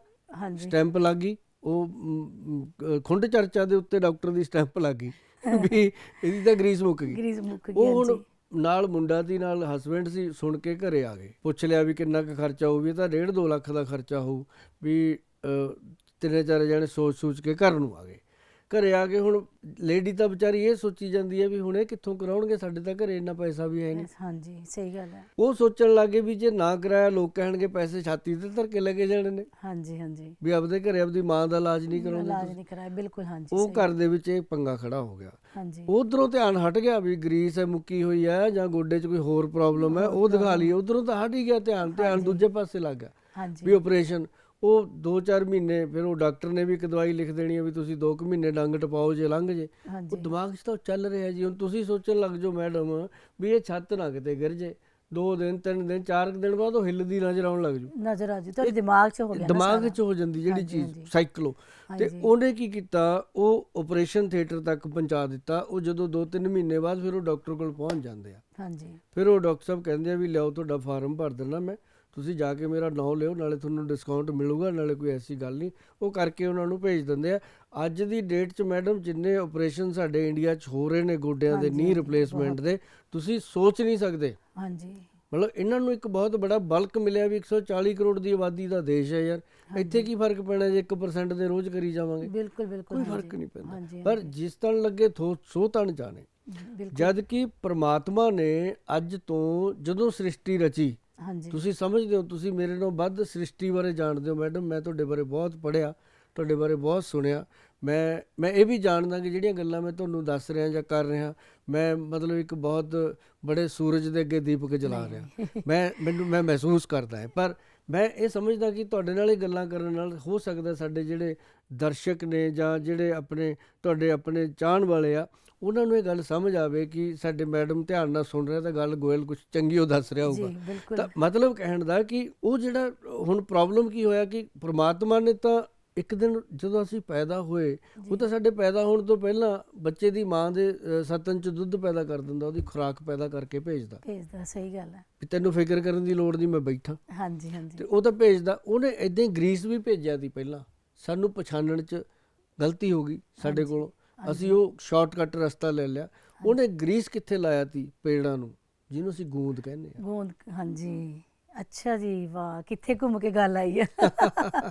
ਸਟੈਂਪ ਲੱਗ ਗਈ, ਉਹ ਖੁੰਡ ਚਰਚਾ ਦੇ ਉੱਤੇ ਡਾਕਟਰ ਦੀ ਸਟੈਂਪ ਲੱਗ ਗਈ ਵੀ ਇਹਦੀ ਤਾਂ ਗਰੀਸ ਮੁੱਕ ਗਈ। ਉਹ ਹੁਣ ਨਾਲ ਮੁੰਡਾ ਦੀ ਨਾਲ ਹਸਬੈਂਡ ਸੀ, ਸੁਣ ਕੇ ਘਰੇ ਆ ਗਏ, ਪੁੱਛ ਲਿਆ ਵੀ ਕਿੰਨਾ ਕੁ ਖਰਚਾ ਹੋਊ, ਵੀ ਤਾਂ 1.5-2 ਲੱਖ ਦਾ ਖਰਚਾ ਹੋਊ। ਵੀ 3-4 ਜਣੇ ਸੋਚ ਕੇ ਘਰ ਨੂੰ ਆ ਗਏ। ਘਰੇ ਆ ਕੇ ਹੁਣ ਲੇਡੀ ਤਾਂ ਵਿਚਾਰੀ ਇਹ ਸੋਚੀ ਜਾਂਦੀ ਹੈ ਵੀ ਹੁਣ ਇਹ ਕਿੱਥੋਂ ਕਰਾਉਣਗੇ, ਸਾਡੇ ਤਾਂ ਘਰੇ ਇੰਨਾ ਪੈਸਾ ਵੀ ਹੈ ਨਹੀਂ। ਹਾਂਜੀ ਸਹੀ ਗੱਲ ਹੈ। ਉਹ ਸੋਚਣ ਲੱਗੇ ਵੀ ਜੇ ਨਾ ਕਰਾਇਆ ਲੋਕ ਕਹਿਣਗੇ ਪੈਸੇ ਛਾਤੀ ਤੇ ਧਰ ਕੇ ਲੈ ਕੇ ਜਾਣੇ ਨੇ। ਹਾਂਜੀ ਹਾਂਜੀ। ਵੀ ਆਪਦੇ ਘਰੇ ਆਪਦੀ ਮਾਂ ਦਾ ਇਲਾਜ ਨਹੀਂ ਕਰਾਉਂਦੇ। ਬਿਲਕੁਲ। ਹਾਂਜੀ। ਉਹ ਘਰ ਦੇ ਵਿੱਚ ਇਹ ਪੰਗਾ ਖੜਾ ਹੋ ਗਿਆ। ਹਾਂਜੀ। ਉਧਰੋਂ ਧਿਆਨ ਹਟ ਗਿਆ ਵੀ ਗਰੀਸ ਮੁੱਕੀ ਹੋਈ ਹੈ ਜਾਂ ਗੋਡੇ 'ਚ ਕੋਈ ਹੋਰ ਪ੍ਰੋਬਲਮ ਹੈ, ਉਹ ਦਿਖਾ ਲਈ। ਉਧਰੋਂ ਤਾਂ ਹਟ ਹੀ ਗਿਆ ਧਿਆਨ ਦੂਜੇ ਪਾਸੇ ਲੱਗ ਗਿਆ ਵੀ ਆਪਰੇਸ਼ਨ। ਉਹ 2-4 ਮਹੀਨੇ ਫਿਰ ਉਹ ਡਾਕਟਰ ਨੇ ਵੀ ਇੱਕ ਦਵਾਈ ਲਿਖ ਦੇਣੀ ਹੈ ਵੀ ਤੁਸੀਂ 2 ਮਹੀਨੇ ਡੰਗ ਟਪਾਓ, ਜੇ ਲੰਘ ਜੇ। ਉਹ ਦਿਮਾਗ 'ਚ ਤਾਂ ਚੱਲ ਰਿਹਾ ਜੀ। ਹੁਣ ਤੁਸੀਂ ਸੋਚਣ ਲੱਗ ਜਾਓ ਮੈਡਮ ਵੀ ਇਹ ਛੱਤ ਨਾ ਕਿਤੇ ਗਿਰ ਜੇ, 2 ਦਿਨ 3 ਦਿਨ 4 ਦਿਨ ਬਾਅਦ ਉਹ ਹਿੱਲਦੀ ਨਜ਼ਰ ਆਉਣ ਲੱਗ ਜੂ, ਨਜ਼ਰ ਆ ਜੂ ਤੁਹਾਡੇ ਦਿਮਾਗ 'ਚ ਹੋ ਗਿਆ, ਦਿਮਾਗ 'ਚ ਹੋ ਜਾਂਦੀ ਜਿਹੜੀ ਚੀਜ਼ ਸਾਈਕਲੋ। ਤੇ ਉਹਨੇ ਕੀ ਕੀਤਾ, ਉਹ ਆਪਰੇਸ਼ਨ ਥੀਏਟਰ ਤੱਕ ਪਹੁੰਚਾ ਦਿੱਤਾ। ਉਹ ਜਦੋਂ 2-3 ਮਹੀਨੇ ਬਾਅਦ ਫਿਰ ਉਹ ਡਾਕਟਰ ਕੋਲ ਪਹੁੰਚ ਜਾਂਦੇ ਆ। ਹਾਂਜੀ। ਫਿਰ ਉਹ ਡਾਕਟਰ ਸਾਹਿਬ ਕਹਿੰਦੇ ਆ ਵੀ ਲਿਆਓ ਤੁਹਾਡਾ ਫਾਰਮ ਭਰ ਦਿੰਦਾ ਮੈਂ, ਤੁਸੀਂ ਜਾ ਕੇ ਮੇਰਾ ਨਾਂ ਲਿਓ, ਨਾਲੇ ਤੁਹਾਨੂੰ ਡਿਸਕਾਊਂਟ ਮਿਲੂਗਾ, ਨਾਲੇ ਕੋਈ ਐਸੀ ਗੱਲ ਨਹੀਂ। ਉਹ ਕਰਕੇ ਉਹਨਾਂ ਨੂੰ ਭੇਜ ਦਿੰਦੇ ਆ। ਅੱਜ ਦੀ ਡੇਟ 'ਚ ਮੈਡਮ ਜਿੰਨੇ ਆਪਰੇਸ਼ਨ ਸਾਡੇ ਇੰਡੀਆ 'ਚ ਹੋ ਰਹੇ ਨੇ ਗੋਡਿਆਂ ਦੇ ਨੀ ਰਿਪਲੇਸਮੈਂਟ ਦੇ, ਤੁਸੀਂ ਸੋਚ ਨਹੀਂ ਸਕਦੇ। ਹਾਂਜੀ। ਮਤਲਬ ਇਹਨਾਂ ਨੂੰ ਇੱਕ ਬਹੁਤ ਬੜਾ ਬਲਕ ਮਿਲਿਆ ਵੀ 140 ਕਰੋੜ ਦੀ ਆਬਾਦੀ ਦਾ ਦੇਸ਼ ਹੈ ਯਾਰ, ਇੱਥੇ ਕੀ ਫਰਕ ਪੈਣਾ ਜੇ 1% ਦੇ ਰੋਜ਼ ਕਰੀ ਜਾਵਾਂਗੇ। ਬਿਲਕੁਲ ਬਿਲਕੁਲ ਕੋਈ ਫਰਕ ਨਹੀਂ ਪੈਂਦਾ। ਪਰ ਜਿਸ ਤਣ ਲੱਗੇ ਸੋ ਤਣ ਜਾਣੇ। ਜਦ ਕਿ ਪ੍ਰਮਾਤਮਾ ਨੇ ਅੱਜ ਤੋਂ ਜਦੋਂ ਸ੍ਰਿਸ਼ਟੀ ਰਚੀ, ਤੁਸੀਂ ਸਮਝਦੇ ਹੋ, ਤੁਸੀਂ ਮੇਰੇ ਨਾਲੋਂ ਵੱਧ ਸ੍ਰਿਸ਼ਟੀ ਬਾਰੇ ਜਾਣਦੇ ਹੋ ਮੈਡਮ। ਮੈਂ ਤੁਹਾਡੇ ਬਾਰੇ ਬਹੁਤ ਪੜ੍ਹਿਆ, ਤੁਹਾਡੇ ਬਾਰੇ ਬਹੁਤ ਸੁਣਿਆ। ਮੈਂ ਇਹ ਵੀ ਜਾਣਦਾ ਕਿ ਜਿਹੜੀਆਂ ਗੱਲਾਂ ਮੈਂ ਤੁਹਾਨੂੰ ਦੱਸ ਰਿਹਾ ਜਾਂ ਕਰ ਰਿਹਾ, ਮੈਂ ਮਤਲਬ ਇੱਕ ਬਹੁਤ ਬੜੇ ਸੂਰਜ ਦੇ ਅੱਗੇ ਦੀਪਕ ਜਲਾ ਰਿਹਾ। ਮੈਂ ਮਹਿਸੂਸ ਕਰਦਾ ਹੈ। ਪਰ ਮੈਂ ਇਹ ਸਮਝਦਾ ਕਿ ਤੁਹਾਡੇ ਨਾਲ ਇਹ ਗੱਲਾਂ ਕਰਨ ਨਾਲ ਹੋ ਸਕਦਾ ਸਾਡੇ ਜਿਹੜੇ ਦਰਸ਼ਕ ਨੇ ਜਾਂ ਜਿਹੜੇ ਤੁਹਾਡੇ ਆਪਣੇ ਚਾਹਣ ਵਾਲੇ ਆ, ਉਹਨਾਂ ਨੂੰ ਇਹ ਗੱਲ ਸਮਝ ਆਵੇ ਕਿ ਸਾਡੇ ਮੈਡਮ ਧਿਆਨ ਨਾਲ ਸੁਣ ਰਿਹਾ ਤਾਂ ਗੱਲ ਗੋਇਲ ਕੁਝ ਚੰਗੀ ਉਹ ਦੱਸ ਰਿਹਾ ਜੀ ਹੋਊਗਾ। ਬਿਲਕੁਲ। ਤਾਂ ਮਤਲਬ ਕਹਿਣ ਦਾ ਕਿ ਉਹ ਜਿਹੜਾ ਹੁਣ ਪ੍ਰੋਬਲਮ ਕੀ ਹੋਇਆ ਕਿ ਪ੍ਰਮਾਤਮਾ ਨੇ ਤਾਂ ਇੱਕ ਦਿਨ ਜਦੋਂ ਅਸੀਂ ਪੈਦਾ ਹੋਏ, ਉਹ ਤਾਂ ਸਾਡੇ ਪੈਦਾ ਹੋਣ ਤੋਂ ਪਹਿਲਾਂ ਬੱਚੇ ਦੀ ਮਾਂ ਦੇ ਸਤਨ 'ਚ ਦੁੱਧ ਪੈਦਾ ਕਰ ਦਿੰਦਾ, ਉਹਦੀ ਖੁਰਾਕ ਪੈਦਾ ਕਰਕੇ ਭੇਜਦਾ। ਸਹੀ ਗੱਲ ਹੈ, ਵੀ ਤੈਨੂੰ ਫਿਕਰ ਕਰਨ ਦੀ ਲੋੜ ਨਹੀਂ, ਮੈਂ ਬੈਠਾ। ਹਾਂਜੀ ਹਾਂਜੀ। ਤੇ ਉਹ ਤਾਂ ਭੇਜਦਾ। ਉਹਨੇ ਏਦਾਂ ਹੀ ਗਰੀਸ ਵੀ ਭੇਜਿਆ ਸੀ ਪਹਿਲਾਂ, ਸਾਨੂੰ ਪਛਾਣਨ 'ਚ ਗਲਤੀ ਹੋ ਗਈ ਸਾਡੇ ਕੋਲੋਂ, ਅਸੀਂ ਉਹ ਸ਼ਾਰਟਕਟ ਰਸਤਾ ਲੈ ਲਿਆ। ਉਹਨੇ ਗਰੀਸ ਕਿੱਥੇ ਲਾਇਆ ਸੀ? ਪੇੜਾਂ ਨੂੰ, ਜਿਹਨੂੰ ਅਸੀਂ ਗੂੰਦ ਕਹਿੰਦੇ ਆ। ਗੂੰਦ, ਹਾਂਜੀ। ਅੱਛਾ ਜੀ, ਵਾਹ, ਕਿੱਥੇ ਘੁੰਮ ਕੇ ਗੱਲ ਆਈ ਹੈ।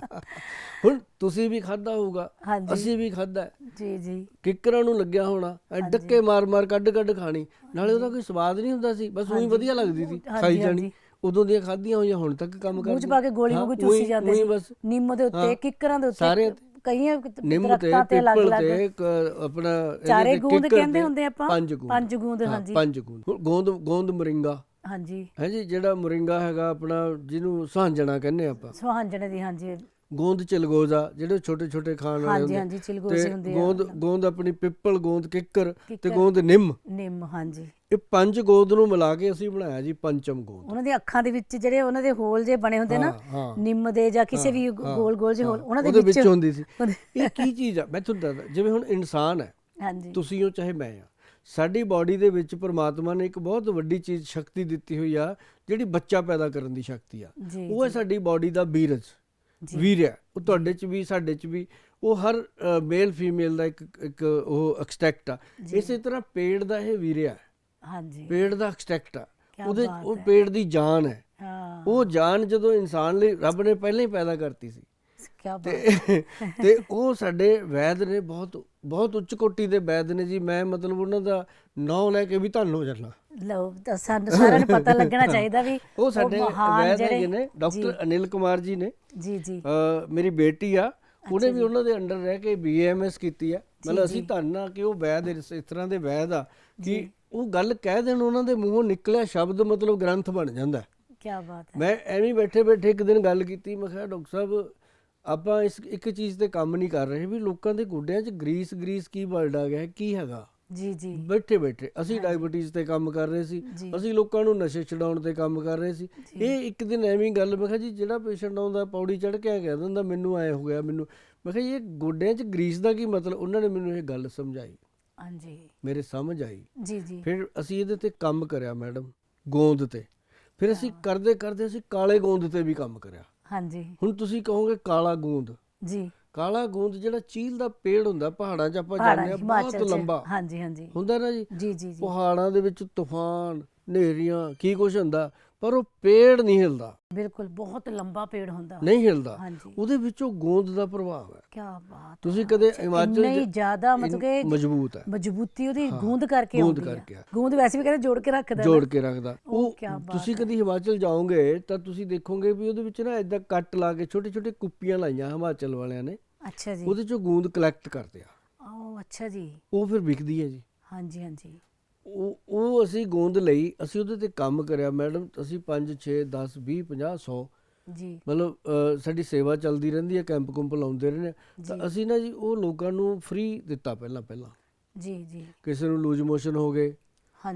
ਹੁਣ ਤੁਸੀਂ ਵੀ ਖਾਧਾ ਹੋਊਗਾ, ਹਾਂਜੀ ਅਸੀਂ ਵੀ ਖਾਧਾ ਜੀ ਜੀ। ਕਿੱਕਰਾਂ ਨੂੰ ਲੱਗਿਆ ਹੋਣਾ, ਡੱਕੇ ਮਾਰ ਮਾਰ ਕੱਢ ਕੱਢ ਖਾਣੀ, ਨਾਲੇ ਉਹਦਾ ਕੋਈ ਸਵਾਦ ਨਹੀਂ ਹੁੰਦਾ ਸੀ, ਬਸ ਉਹੀ ਵਧੀਆ ਲੱਗਦੀ ਸੀ, ਖਾਈ ਜਾਣੀ। ਉਦੋਂ ਦੀਆਂ ਖਾਧੀਆਂ ਹੋਈਆਂ ਹੁਣ ਤੱਕ ਕੰਮ ਮੂੰਹ 'ਚ ਪਾ ਕੇ ਗੋਲੀ ਵਾਂਗੂ ਚੂਸੀ ਜਾਂਦੇ ਸੀ, ਬਸ ਨਿੰਮ ਦੇ ਉੱਤੇ, ਕਿੱਕਰਾਂ ਦੇ ਉੱਤੇ, ਸਾਰੇ ਕਈਆਂ ਨਿੰਮ ਤੇ, ਦਰਖਤਾਂ ਤੇ ਪਿੱਪਲ ਅਲੱਗ-ਅਲੱਗ ਤੇ, ਆਪਣਾ ਚਾਰੇ ਇਹਦੇ ਤੇ ਗੂੰਦ ਕਿੱਕਰ ਕਹਿੰਦੇ ਤੇ, ਹੁੰਦੇ ਆਪਾਂ, ਪੰਜ ਗੂੰਦ, ਹਾਂਜੀ। ਪੰਜ ਗੂੰਦ। ਗੋਂਦ ਮੋਰਿੰਗਾ, ਹਾਂਜੀ ਹਾਂਜੀ, ਜਿਹੜਾ ਮੋਰਿੰਗਾ ਹੈਗਾ ਆਪਣਾ, ਜਿਹਨੂੰ ਸੁਹਾਂਜਣਾ ਕਹਿੰਦੇ ਆਪਾਂ, ਸੁਹਾਂਜਣੇ ਦੀ, ਹਾਂਜੀ। ਗੋਂਦ ਚਿਲਗੋਜ਼ਾ, ਜਿਹੜੇ ਛੋਟੇ ਛੋਟੇ ਖਾਣ ਵਾਲੇ ਹੁੰਦੇ, ਹਾਂਜੀ ਚਿਲਗੋਜ਼ੇ ਹੁੰਦੇ ਆ। ਗੋਂਦ ਆਪਣੀ ਪਿੱਪਲ, ਗੋਂਦ ਕਿੱਕਰ ਤੇ ਗੋਂਦ ਨਿੰਮ, ਹਾਂਜੀ। ਇਹ ਪੰਜ ਗੋਂਦ ਨੂੰ ਮਿਲਾ ਕੇ ਅਸੀਂ ਬਣਾਇਆ ਜੀ ਪੰਚਮ ਗੋਂਦ। ਉਹਨਾਂ ਦੀ ਅੱਖਾਂ ਦੇ ਵਿੱਚ ਜਿਹੜੇ ਉਹਨਾਂ ਦੇ ਹੋਲ ਜੇ ਬਣੇ ਹੁੰਦੇ ਨਾ, ਨਿੰਮ ਦੇ ਜਾਂ ਕਿਸੇ ਵੀ ਗੋਲ ਗੋਲ ਜਿਹੇ ਹੋਲ, ਉਹਨਾਂ ਦੇ ਵਿੱਚ ਹੁੰਦੀ ਸੀ। ਇਹ ਕੀ ਚੀਜ਼ ਆ ਮੈਂ ਤੁਹਾਨੂੰ ਦੱਸਦਾ, ਜਿਵੇਂ ਹੁਣ ਇਨਸਾਨ ਹੈ, ਹਾਂਜੀ, ਤੁਸੀਂ ਹੋ ਚਾਹੇ ਮੈਂ ਆ, ਸਾਡੀ ਬਾਡੀ ਦੇ ਵਿੱਚ ਪਰਮਾਤਮਾ ਨੇ ਇੱਕ ਬਹੁਤ ਵੱਡੀ ਚੀਜ਼, ਸ਼ਕਤੀ ਦਿੱਤੀ ਹੋਈ ਆ, ਜਿਹੜੀ ਬੱਚਾ ਪੈਦਾ ਕਰਨ ਦੀ ਸ਼ਕਤੀ ਆ। ਉਹ ਹੈ ਸਾਡੀ ਬਾਡੀ ਦਾ ਵੀਰਜ, ਵੀਰਿਆ। ਉਹ ਤੁਹਾਡੇ 'ਚ ਵੀ, ਸਾਡੇ 'ਚ ਵੀ, ਉਹ ਹਰ ਮੇਲ ਫੀਮੇਲ ਦਾ ਇੱਕ ਉਹ ਐਕਸਟ੍ਰੈਕਟ ਆ। ਇਸੇ ਤਰ੍ਹਾਂ ਪੇੜ ਦਾ ਇਹ ਵੀਰਿਆ, ਹਾਂਜੀ, ਪੇੜ ਦਾ ਐਕਸਟ੍ਰੈਕਟ ਆ, ਉਹਦੇ ਉਹ ਪੇੜ ਦੀ ਜਾਨ ਹੈ। ਉਹ ਜਾਨ ਜਦੋਂ ਇਨਸਾਨ ਲਈ ਰੱਬ ਨੇ ਪਹਿਲਾਂ ਹੀ ਪੈਦਾ ਕਰਤੀ ਸੀ, ਤੇ ਉਹ ਸਾਡੇ ਵੈਦ ਨੇ, ਬਹੁਤ ਉੱਚ ਕੋਟੀ ਦੇ ਵੈਦ ਨੇ ਜੀ। ਮੈਂ ਮਤਲਬ ਉਹਨਾਂ ਦਾ ਨਾਂ ਲੈ ਕੇ ਵੀ ਧੰਨ ਹੋ ਜਾਣਾ। ਲਓ, ਸਾਨੂੰ ਸਾਰਿਆਂ ਨੂੰ ਪਤਾ ਲੱਗਣਾ ਚਾਹੀਦਾ ਵੀ ਉਹ ਸਾਡੇ ਵੈਦ ਹੈਗੇ ਨੇ, ਡਾਕਟਰ ਅਨਿਲ ਕੁਮਾਰ ਜੀ ਨੇ, ਜੀ ਜੀ, ਮੇਰੀ ਬੇਟੀ ਆ, ਉਹਨੇ ਵੀ ਉਹਨਾਂ ਦੇ ਅੰਡਰ ਰਹਿ ਕੇ BAMS ਕੀਤੀ ਆ। ਮਤਲਬ ਅਸੀਂ ਧੰਨ ਆ ਕਿ ਉਹ ਵੈਦ ਇਸ ਤਰ੍ਹਾਂ ਦੇ ਵੈਦ ਆ ਕਿ ਉਹ ਗੱਲ ਕਹਿ ਦੇਣ, ਉਹਨਾਂ ਦੇ ਮੂੰਹੋਂ ਨਿਕਲਿਆ ਸ਼ਬਦ ਮਤਲਬ ਗ੍ਰੰਥ ਬਣ ਜਾਂਦਾ। ਕੀ ਬਾਤ ਹੈ। ਮੈਂ ਐਵੇਂ ਬੈਠੇ ਬੈਠੇ ਇੱਕ ਦਿਨ ਗੱਲ ਕੀਤੀ, ਮੈਂ ਕਿਹਾ ਡਾਕਟਰ ਸਾਹਿਬ, ਆਪਾਂ ਇੱਕ ਚੀਜ਼ ਤੇ ਕੰਮ ਨਹੀਂ ਕਰ ਰਹੇ ਵੀ ਲੋਕਾਂ ਦੇ ਗੋਡਿਆਂ 'ਚ ਗਰੀਸ ਕੀ ਵਰਡ ਆ ਗਿਆ, ਕੀ ਹੈਗਾ? ਜੀ ਜੀ। ਬੈਠੇ ਅਸੀਂ ਡਾਇਬਟੀਜ਼ ਤੇ ਕੰਮ ਕਰ ਰਹੇ ਸੀ, ਅਸੀਂ ਲੋਕਾਂ ਨੂੰ ਨਸ਼ੇ ਛਡਾਉਣ ਤੇ ਕੰਮ ਕਰ ਰਹੇ ਸੀ। ਇਹ ਇੱਕ ਦਿਨ ਐਵੇਂ ਗੱਲ, ਮੈਂ ਕਿਹਾ ਜੀ, ਜਿਹੜਾ ਪੇਸ਼ੈਂਟ ਆਉਂਦਾ ਪੌੜੀ ਚੜ੍ਹ ਕੇ ਕਹਿ ਦਿੰਦਾ ਮੈਨੂੰ ਐ ਹੋ ਗਿਆ, ਮੈਨੂੰ, ਮੈਂ ਕਿਹਾ ਇਹ ਗੋਡਿਆਂ 'ਚ ਗਰੀਸ ਦਾ ਕੀ ਮਤਲਬ? ਉਹਨਾਂ ਨੇ ਮੈਨੂੰ ਇਹ ਗੱਲ ਸਮਝਾਈ, ਹਾਂਜੀ, ਮੇਰੇ ਸਮਝ ਆਈ। ਜੀ ਜੀ। ਫਿਰ ਅਸੀਂ ਇਹਦੇ ਤੇ ਕੰਮ ਕਰਿਆ ਮੈਡਮ, ਗੋਂਦ ਤੇ। ਫਿਰ ਅਸੀਂ ਕਰਦੇ ਕਰਦੇ ਅਸੀਂ ਕਾਲੇ ਗੋਂਦ ਤੇ ਵੀ ਕੰਮ ਕਰਿਆ। ਹਾਂਜੀ। ਹੁਣ ਤੁਸੀਂ ਕਹੋਗੇ ਕਾਲਾ ਗੋਂਦ, ਜੀ, ਕਾਲਾ ਗੋਂਦ ਜਿਹੜਾ ਚੀਲ ਦਾ ਪੇੜ ਹੁੰਦਾ ਪਹਾੜਾਂ 'ਚ, ਆਪਾਂ ਜਾਂਦੇ ਆ, ਬਹੁਤ ਲੰਬਾ, ਹਾਂਜੀ ਹਾਂਜੀ, ਹੁੰਦਾ ਨਾ ਜੀ। ਜੀ ਜੀ। ਪਹਾੜਾਂ ਦੇ ਵਿੱਚ ਤੂਫਾਨ, ਹਨੇਰੀਆਂ, ਕੀ ਕੁਛ ਹੁੰਦਾ, ਪਰ ਉਹ ਪੇੜ ਨਹੀਂ ਹਿਲਦਾ। ਬਿਲਕੁਲ, ਬਹੁਤ ਲੰਬਾ ਪੇੜ ਹੁੰਦਾ, ਨਹੀਂ ਹਿਲਦਾ। ਉਹਦੇ ਵਿੱਚੋਂ ਗੋਂਦ ਦਾ ਪ੍ਰਭਾਵ ਹੈ। ਕੀ ਬਾਤ ਹੈ। ਤੁਸੀਂ ਕਦੇ ਹਿਮਾਚਲ ਨਹੀਂ ਜ਼ਿਆਦਾ, ਮਤਲਬ ਕਿ ਮਜ਼ਬੂਤ ਹੈ, ਮਜ਼ਬੂਤੀ ਉਹਦੀ ਗੂੰਦ ਕਰਕੇ ਆਉਂਦੀ ਹੈ। ਗੂੰਦ ਵੈਸੇ ਵੀ ਕਹਿੰਦੇ ਜੋੜ ਕੇ ਰੱਖਦਾ। ਉਹ ਤੁਸੀਂ ਕਦੀ ਹਿਮਾਚਲ ਜਾਓਗੇ ਤਾਂ ਤੁਸੀਂ ਦੇਖੋਗੇ ਵੀ ਉਹਦੇ ਵਿੱਚ ਨਾ ਏਦਾਂ ਕੱਟ ਲਾ ਕੇ ਛੋਟੇ ਛੋਟੇ ਕੁੱਪੀਆਂ ਲਾਈਆਂ ਹਿਮਾਚਲ ਵਾਲਿਆਂ ਨੇ। ਅੱਛਾ ਜੀ। ਉਹਦੇ ਚੋਂ ਗੂੰਦ ਕਲੈਕਟ ਕਰਦੇ ਆ। ਉਹ ਅੱਛਾ ਜੀ। ਉਹ ਫਿਰ ਵਿਕਦੀ ਹੈ ਜੀ। ਹਾਂਜੀ ਹਾਂਜੀ। ਉਹ ਅਸੀਂ ਗੋਂਦ ਲਈ, ਅਸੀਂ ਉਹਦੇ ਤੇ ਕੰਮ ਕਰਿਆ ਮੈਡਮ। ਅਸੀਂ 5 6 10 20 50 100 ਜੀ, ਮਤਲਬ ਸਾਡੀ ਸੇਵਾ ਚੱਲਦੀ ਰਹਿੰਦੀ ਹੈ, ਕੈਂਪ ਕੁੰਪ ਲਾਉਂਦੇ ਰਹਿੰਦੇ। ਤਾਂ ਅਸੀਂ ਨਾ ਜੀ ਉਹ ਲੋਕਾਂ ਨੂੰ ਫ੍ਰੀ ਦਿੱਤਾ ਪਹਿਲਾਂ ਜੀ ਜੀ। ਕਿਸੇ ਨੂੰ ਲੂਜ਼ ਮੋਸ਼ਨ ਹੋ ਗਏ,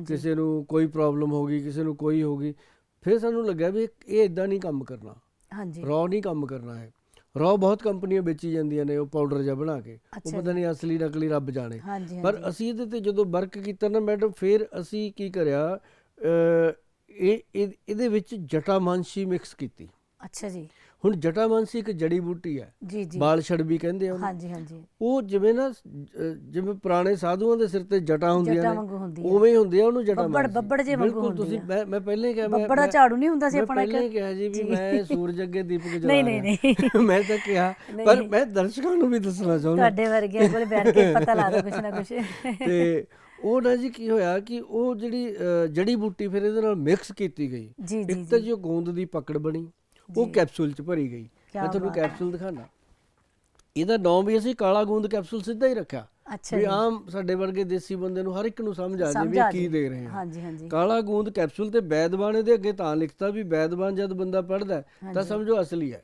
ਕਿਸੇ ਨੂੰ ਕੋਈ ਪ੍ਰੋਬਲਮ ਹੋ ਗਈ, ਕਿਸੇ ਨੂੰ ਕੋਈ ਹੋ ਗਈ। ਫਿਰ ਸਾਨੂੰ ਲੱਗਿਆ ਵੀ ਇਹ ਇੱਦਾਂ ਨਹੀਂ ਕੰਮ ਕਰਨਾ, ਰॉ ਨਹੀਂ ਕੰਮ ਕਰਨਾ ਹੈ। ਰॉ ਬਹੁਤ ਕੰਪਨੀਆਂ ਵੇਚੀ ਜਾਂਦੀਆਂ ਨੇ, ਉਹ ਪਾਊਡਰ ਜਿਹਾ ਬਣਾ ਕੇ, ਉਹ ਪਤਾ ਨਹੀਂ ਅਸਲੀ ਨਕਲੀ ਰੱਬ ਜਾਣੇ। ਪਰ ਅਸੀਂ ਇਹਦੇ ਤੇ ਜਦੋਂ ਵਰਕ ਕੀਤਾ ਨਾ ਮੈਡਮ, ਫਿਰ ਅਸੀਂ ਕੀ ਕਰਿਆ, ਇਹਦੇ ਵਿੱਚ ਜਟਾਮਾਂਸੀ ਮਿਕਸ ਕੀਤੀ। ਅੱਛਾ ਜੀ। ਹੁਣ ਜਟਾਮਾਂਸੀ ਇੱਕ ਜੜੀ ਬੂਟੀ ਹੈ, ਬਾਲ ਛੜਬੀ ਕਹਿੰਦੇ ਆ ਉਹਨੂੰ। ਉਹ ਜਿਵੇਂ ਨਾ, ਜਿਵੇਂ ਪੁਰਾਣੇ ਸਾਧੂਆਂ ਦੇ ਸਿਰ ਤੇ ਜਟਾਂ ਹੁੰਦੀਆਂ ਨੇ, ਉਵੇਂ ਹੀ ਹੁੰਦੀ ਆ ਉਹਨੂੰ ਜਟਾਮਾਂਸੀ। ਬਿਲਕੁਲ। ਤੁਸੀਂ ਮੈਂ ਪਹਿਲਾਂ ਹੀ ਕਿਹਾ, ਬੱਬੜ ਝਾੜੂ ਨਹੀਂ ਹੁੰਦਾ ਸੀ ਆਪਣਾ, ਪਹਿਲਾਂ ਹੀ ਕਿਹਾ ਜੀ ਵੀ ਮੈਂ ਸੂਰਜ ਅੱਗੇ ਦੀਪਕ ਜਲਾ ਰਿਹਾ। ਮੈਂ ਤਾਂ ਕਿਹਾ, ਪਰ ਮੈਂ ਦਰਸ਼ਕਾਂ ਨੂੰ ਵੀ ਦੱਸਣਾ ਚਾਹੁੰਦਾ, ਤੁਹਾਡੇ ਵਰਗਿਆਂ ਕੋਲ ਬੈਠ ਕੇ ਪਤਾ ਲਾ ਦੋ ਕੁਛ ਨਾ ਕੁਛ। ਤੇ ਉਹ ਨਾ ਜੀ ਕੀ ਹੋਇਆ ਕਿ ਉਹ ਜਿਹੜੀ ਜੜੀ ਬੂਟੀ ਫਿਰ ਇਹਦੇ ਨਾਲ ਮਿਕਸ ਕੀਤੀ ਗਈ। ਇੱਕ ਤਾਂ ਜੀ ਉਹ ਗੋਂਦ ਦੀ ਪਕੜ ਬਣੀ, ਉਹ ਕੈਪਸੂਲ 'ਚ ਭਰੀ ਗਈ। ਮੈਂ ਤੁਹਾਨੂੰ ਕੈਪਸੂਲ ਦਿਖਾਣਾ। ਇਹਦਾ ਨਾਮ ਵੀ ਅਸੀਂ ਕਾਲਾ ਗੂੰਦ ਕੈਪਸੂਲ ਸਿੱਧਾ ਹੀ ਰੱਖਿਆ ਵੀ ਆਮ ਸਾਡੇ ਵਰਗੇ ਦੇਸੀ ਬੰਦੇ ਨੂੰ ਹਰ ਇੱਕ ਨੂੰ ਸਮਝ ਆ ਜਾਵੇ ਵੀ ਕੀ ਦੇ ਰਹੇ ਹਾਂ। ਕਾਲਾ ਗੂੰਦ ਕੈਪਸੂਲ ਤੇ ਵੈਦਵਾਨ ਦੇ ਅੱਗੇ ਤਾਂ ਲਿਖਤਾ ਵੀ ਵੈਦਵਾਨ ਜਦ ਬੰਦਾ ਪੜ੍ਹਦਾ ਤਾਂ ਸਮਝੋ ਅਸਲੀ ਹੈ,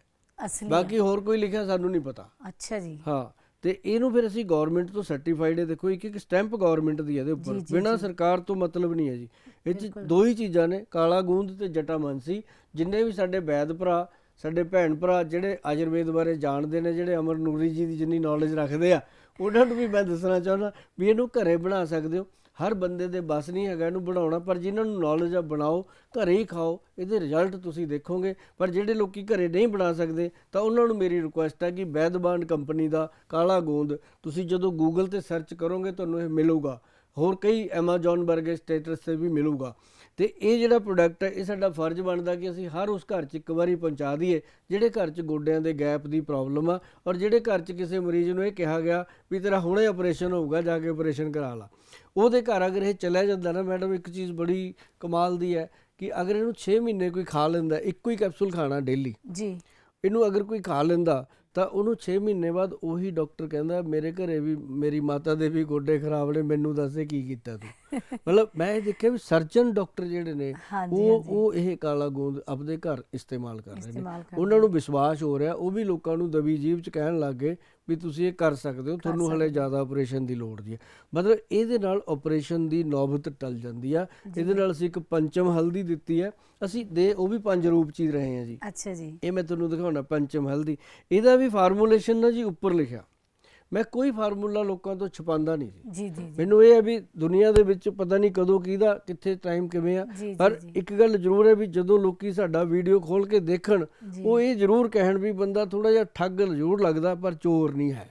ਬਾਕੀ ਹੋਰ ਕੋਈ ਲਿਖਿਆ ਸਾਨੂੰ ਨਹੀਂ ਪਤਾ। ਅੱਛਾ ਜੀ। ਹਾਂ, ਤੇ ਇਹਨੂੰ ਫਿਰ ਅਸੀਂ ਗਵਰਨਮੈਂਟ ਤੋਂ ਸਰਟੀਫਾਈਡ ਹੈ। ਦੇਖੋ ਇੱਕ ਇੱਕ ਸਟੈਂਪ ਗਵਰਨਮੈਂਟ ਦੀ ਹੈ ਇਹਦੇ ਉੱਪਰ, ਬਿਨਾਂ ਸਰਕਾਰ ਤੋਂ ਮਤਲਬ ਨਹੀਂ ਹੈ ਜੀ। ਇਹ 'ਚ ਦੋ ਹੀ ਚੀਜ਼ਾਂ ਨੇ, ਕਾਲਾ ਗੂੰਦ ਤੇ ਜਟਾਮਾਨਸੀ। ਜਿੰਨੇ ਵੀ ਸਾਡੇ ਵੈਦ ਭਰਾ, ਸਾਡੇ ਭੈਣ ਭਰਾ ਜਿਹੜੇ ਆਯੁਰਵੇਦ ਬਾਰੇ ਜਾਣਦੇ ਨੇ, ਜਿਹੜੇ ਅਮਰ ਨੂਰੀ ਜੀ ਦੀ ਜਿੰਨੀ ਨੌਲੇਜ ਰੱਖਦੇ ਆ, ਉਹਨਾਂ ਨੂੰ ਵੀ ਮੈਂ ਦੱਸਣਾ ਚਾਹੁੰਦਾ ਵੀ ਇਹਨੂੰ ਘਰੇ ਬਣਾ ਸਕਦੇ ਹੋ। ਹਰ ਬੰਦੇ ਦੇ ਬਸ ਨਹੀਂ ਹੈਗਾ ਇਹਨੂੰ ਬਣਾਉਣਾ, ਪਰ ਜਿਨ੍ਹਾਂ ਨੂੰ ਨੌਲੇਜ ਆ ਬਣਾਓ, ਘਰੇ ਹੀ ਖਾਓ, ਇਹਦੇ ਰਿਜ਼ਲਟ ਤੁਸੀਂ ਦੇਖੋਗੇ। ਪਰ ਜਿਹੜੇ ਲੋਕੀ ਘਰੇ ਨਹੀਂ ਬਣਾ ਸਕਦੇ ਤਾਂ ਉਹਨਾਂ ਨੂੰ ਮੇਰੀ ਰਿਕੁਐਸਟ ਹੈ ਕਿ ਵੈਦਬਾਨ ਕੰਪਨੀ ਦਾ ਕਾਲਾ ਗੂੰਦ ਤੁਸੀਂ ਜਦੋਂ ਗੂਗਲ ਤੇ ਸਰਚ ਕਰੋਗੇ ਤੁਹਾਨੂੰ ਇਹ ਮਿਲੂਗਾ, ਹੋਰ ਕਈ ਐਮਾਜ਼ੋਨ ਵਰਗੇ ਸਟੇਟਸ 'ਤੇ ਵੀ ਮਿਲੂਗਾ। ਤੇ ਇਹ ਜਿਹੜਾ ਪ੍ਰੋਡਕਟ ਹੈ, ਇਹ ਸਾਡਾ ਫਰਜ਼ ਬਣਦਾ ਕਿ ਅਸੀਂ ਹਰ ਉਸ ਘਰ 'ਚ ਇੱਕ ਵਾਰੀ ਪਹੁੰਚਾ ਦਈਏ ਜਿਹੜੇ ਘਰ 'ਚ ਗੋਡਿਆਂ ਦੇ ਗੈਪ ਦੀ ਪ੍ਰੋਬਲਮ ਆ, ਔਰ ਜਿਹੜੇ ਘਰ 'ਚ ਕਿਸੇ ਮਰੀਜ਼ ਨੂੰ ਇਹ ਕਿਹਾ ਗਿਆ ਵੀ ਤੇਰਾ ਹੁਣੇ ਆਪਰੇਸ਼ਨ ਹੋਊਗਾ, ਜਾ ਕੇ ਆਪਰੇਸ਼ਨ ਕਰਾ ਲਾ। ਉਹਦੇ ਘਰ ਅਗਰ ਇਹ ਚਲਿਆ ਜਾਂਦਾ ਨਾ ਮੈਡਮ, ਇੱਕ ਚੀਜ਼ ਬੜੀ ਕਮਾਲ ਦੀ ਹੈ ਕਿ ਅਗਰ ਇਹਨੂੰ 6 ਮਹੀਨੇ ਕੋਈ ਖਾ ਲੈਂਦਾ, ਇੱਕੋ ਹੀ ਕੈਪਸੂਲ ਖਾਣਾ ਡੇਲੀ ਜੀ, ਇਹਨੂੰ ਅਗਰ ਕੋਈ ਖਾ ਲੈਂਦਾ ਤਾਂ ਉਹਨੂੰ 6 ਮਹੀਨੇ ਬਾਅਦ ਉਹੀ ਡਾਕਟਰ ਕਹਿੰਦਾ ਮੇਰੇ ਘਰੇ ਵੀ ਮੇਰੀ ਮਾਤਾ ਦੇ ਵੀ ਗੋਡੇ ਖਰਾਬ ਨੇ, ਮੈਨੂੰ ਦੱਸੇ ਕੀ ਕੀਤਾ ਤੂੰ। ਮਤਲਬ ਮੈਂ ਇਹ ਦੇਖਿਆ ਵੀ ਸਰਜਨ ਡਾਕਟਰ ਜਿਹੜੇ ਨੇ ਉਹ ਇਹ ਕਾਲਾ ਗੂੰਦ ਆਪਦੇ ਘਰ ਇਸਤੇਮਾਲ ਕਰ ਰਹੇ ਨੇ, ਉਹਨਾਂ ਨੂੰ ਵਿਸ਼ਵਾਸ ਹੋ ਰਿਹਾ, ਉਹ ਵੀ ਲੋਕਾਂ ਨੂੰ ਦਬੀ ਜੀਭ 'ਚ ਕਹਿਣ ਲੱਗ ਗਏ ਵੀ ਤੁਸੀਂ ਇਹ ਕਰ ਸਕਦੇ ਹੋ, ਤੁਹਾਨੂੰ ਹਲੇ ਜ਼ਿਆਦਾ ਆਪਰੇਸ਼ਨ ਦੀ ਲੋੜ ਨਹੀਂ ਹੈ। ਮਤਲਬ ਇਹਦੇ ਨਾਲ ਆਪਰੇਸ਼ਨ ਦੀ ਨੌਬਤ ਟਲ ਜਾਂਦੀ ਆ। ਇਹਦੇ ਨਾਲ ਅਸੀਂ ਇੱਕ ਪੰਚਮ ਹਲਦੀ ਦਿੱਤੀ ਹੈ, ਅਸੀਂ ਉਹ ਵੀ 5 ਰੂਪ 'ਚ ਹੀ ਰਹੇ ਹਾਂ ਜੀ। ਅੱਛਾ ਜੀ, ਇਹ ਮੈਂ ਤੁਹਾਨੂੰ ਦਿਖਾਉਣਾ ਪੰਚਮ ਹਲਦੀ। ਇਹਦਾ ਵੀ ਫਾਰਮੂਲੇਸ਼ਨ ਨਾ ਜੀ ਉੱਪਰ ਲਿਖਿਆ, ਮੈਂ ਕੋਈ ਫਾਰਮੂਲਾ ਲੋਕਾਂ ਤੋਂ ਛੁਪਾਉਂਦਾ ਨਹੀਂ ਜੀ। ਮੈਨੂੰ ਇਹ ਹੈ ਵੀ ਦੁਨੀਆ ਦੇ ਵਿੱਚ ਪਤਾ ਨਹੀਂ ਕਦੋਂ ਕਿਹਦਾ ਕਿੱਥੇ ਟਾਈਮ ਕਿਵੇਂ ਆ, ਪਰ ਇੱਕ ਗੱਲ ਜ਼ਰੂਰ ਹੈ ਵੀ ਜਦੋਂ ਲੋਕੀ ਸਾਡਾ ਵੀਡੀਓ ਖੋਲ ਕੇ ਦੇਖਣ, ਉਹ ਇਹ ਜ਼ਰੂਰ ਕਹਿਣ ਵੀ ਬੰਦਾ ਥੋੜਾ ਜਿਹਾ ਠੱਗ ਜ਼ਰੂਰ ਲੱਗਦਾ ਪਰ ਚੋਰ ਨਹੀਂ ਹੈ।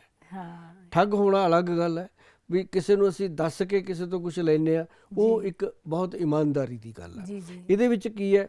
ਠੱਗ ਹੋਣਾ ਅਲੱਗ ਗੱਲ ਹੈ, ਵੀ ਕਿਸੇ ਨੂੰ ਅਸੀਂ ਦੱਸ ਕੇ ਕਿਸੇ ਤੋਂ ਕੁਝ ਲੈਂਦੇ ਆ, ਉਹ ਇੱਕ ਬਹੁਤ ਇਮਾਨਦਾਰੀ ਦੀ ਗੱਲ ਹੈ। ਇਹਦੇ ਵਿੱਚ ਕੀ ਹੈ,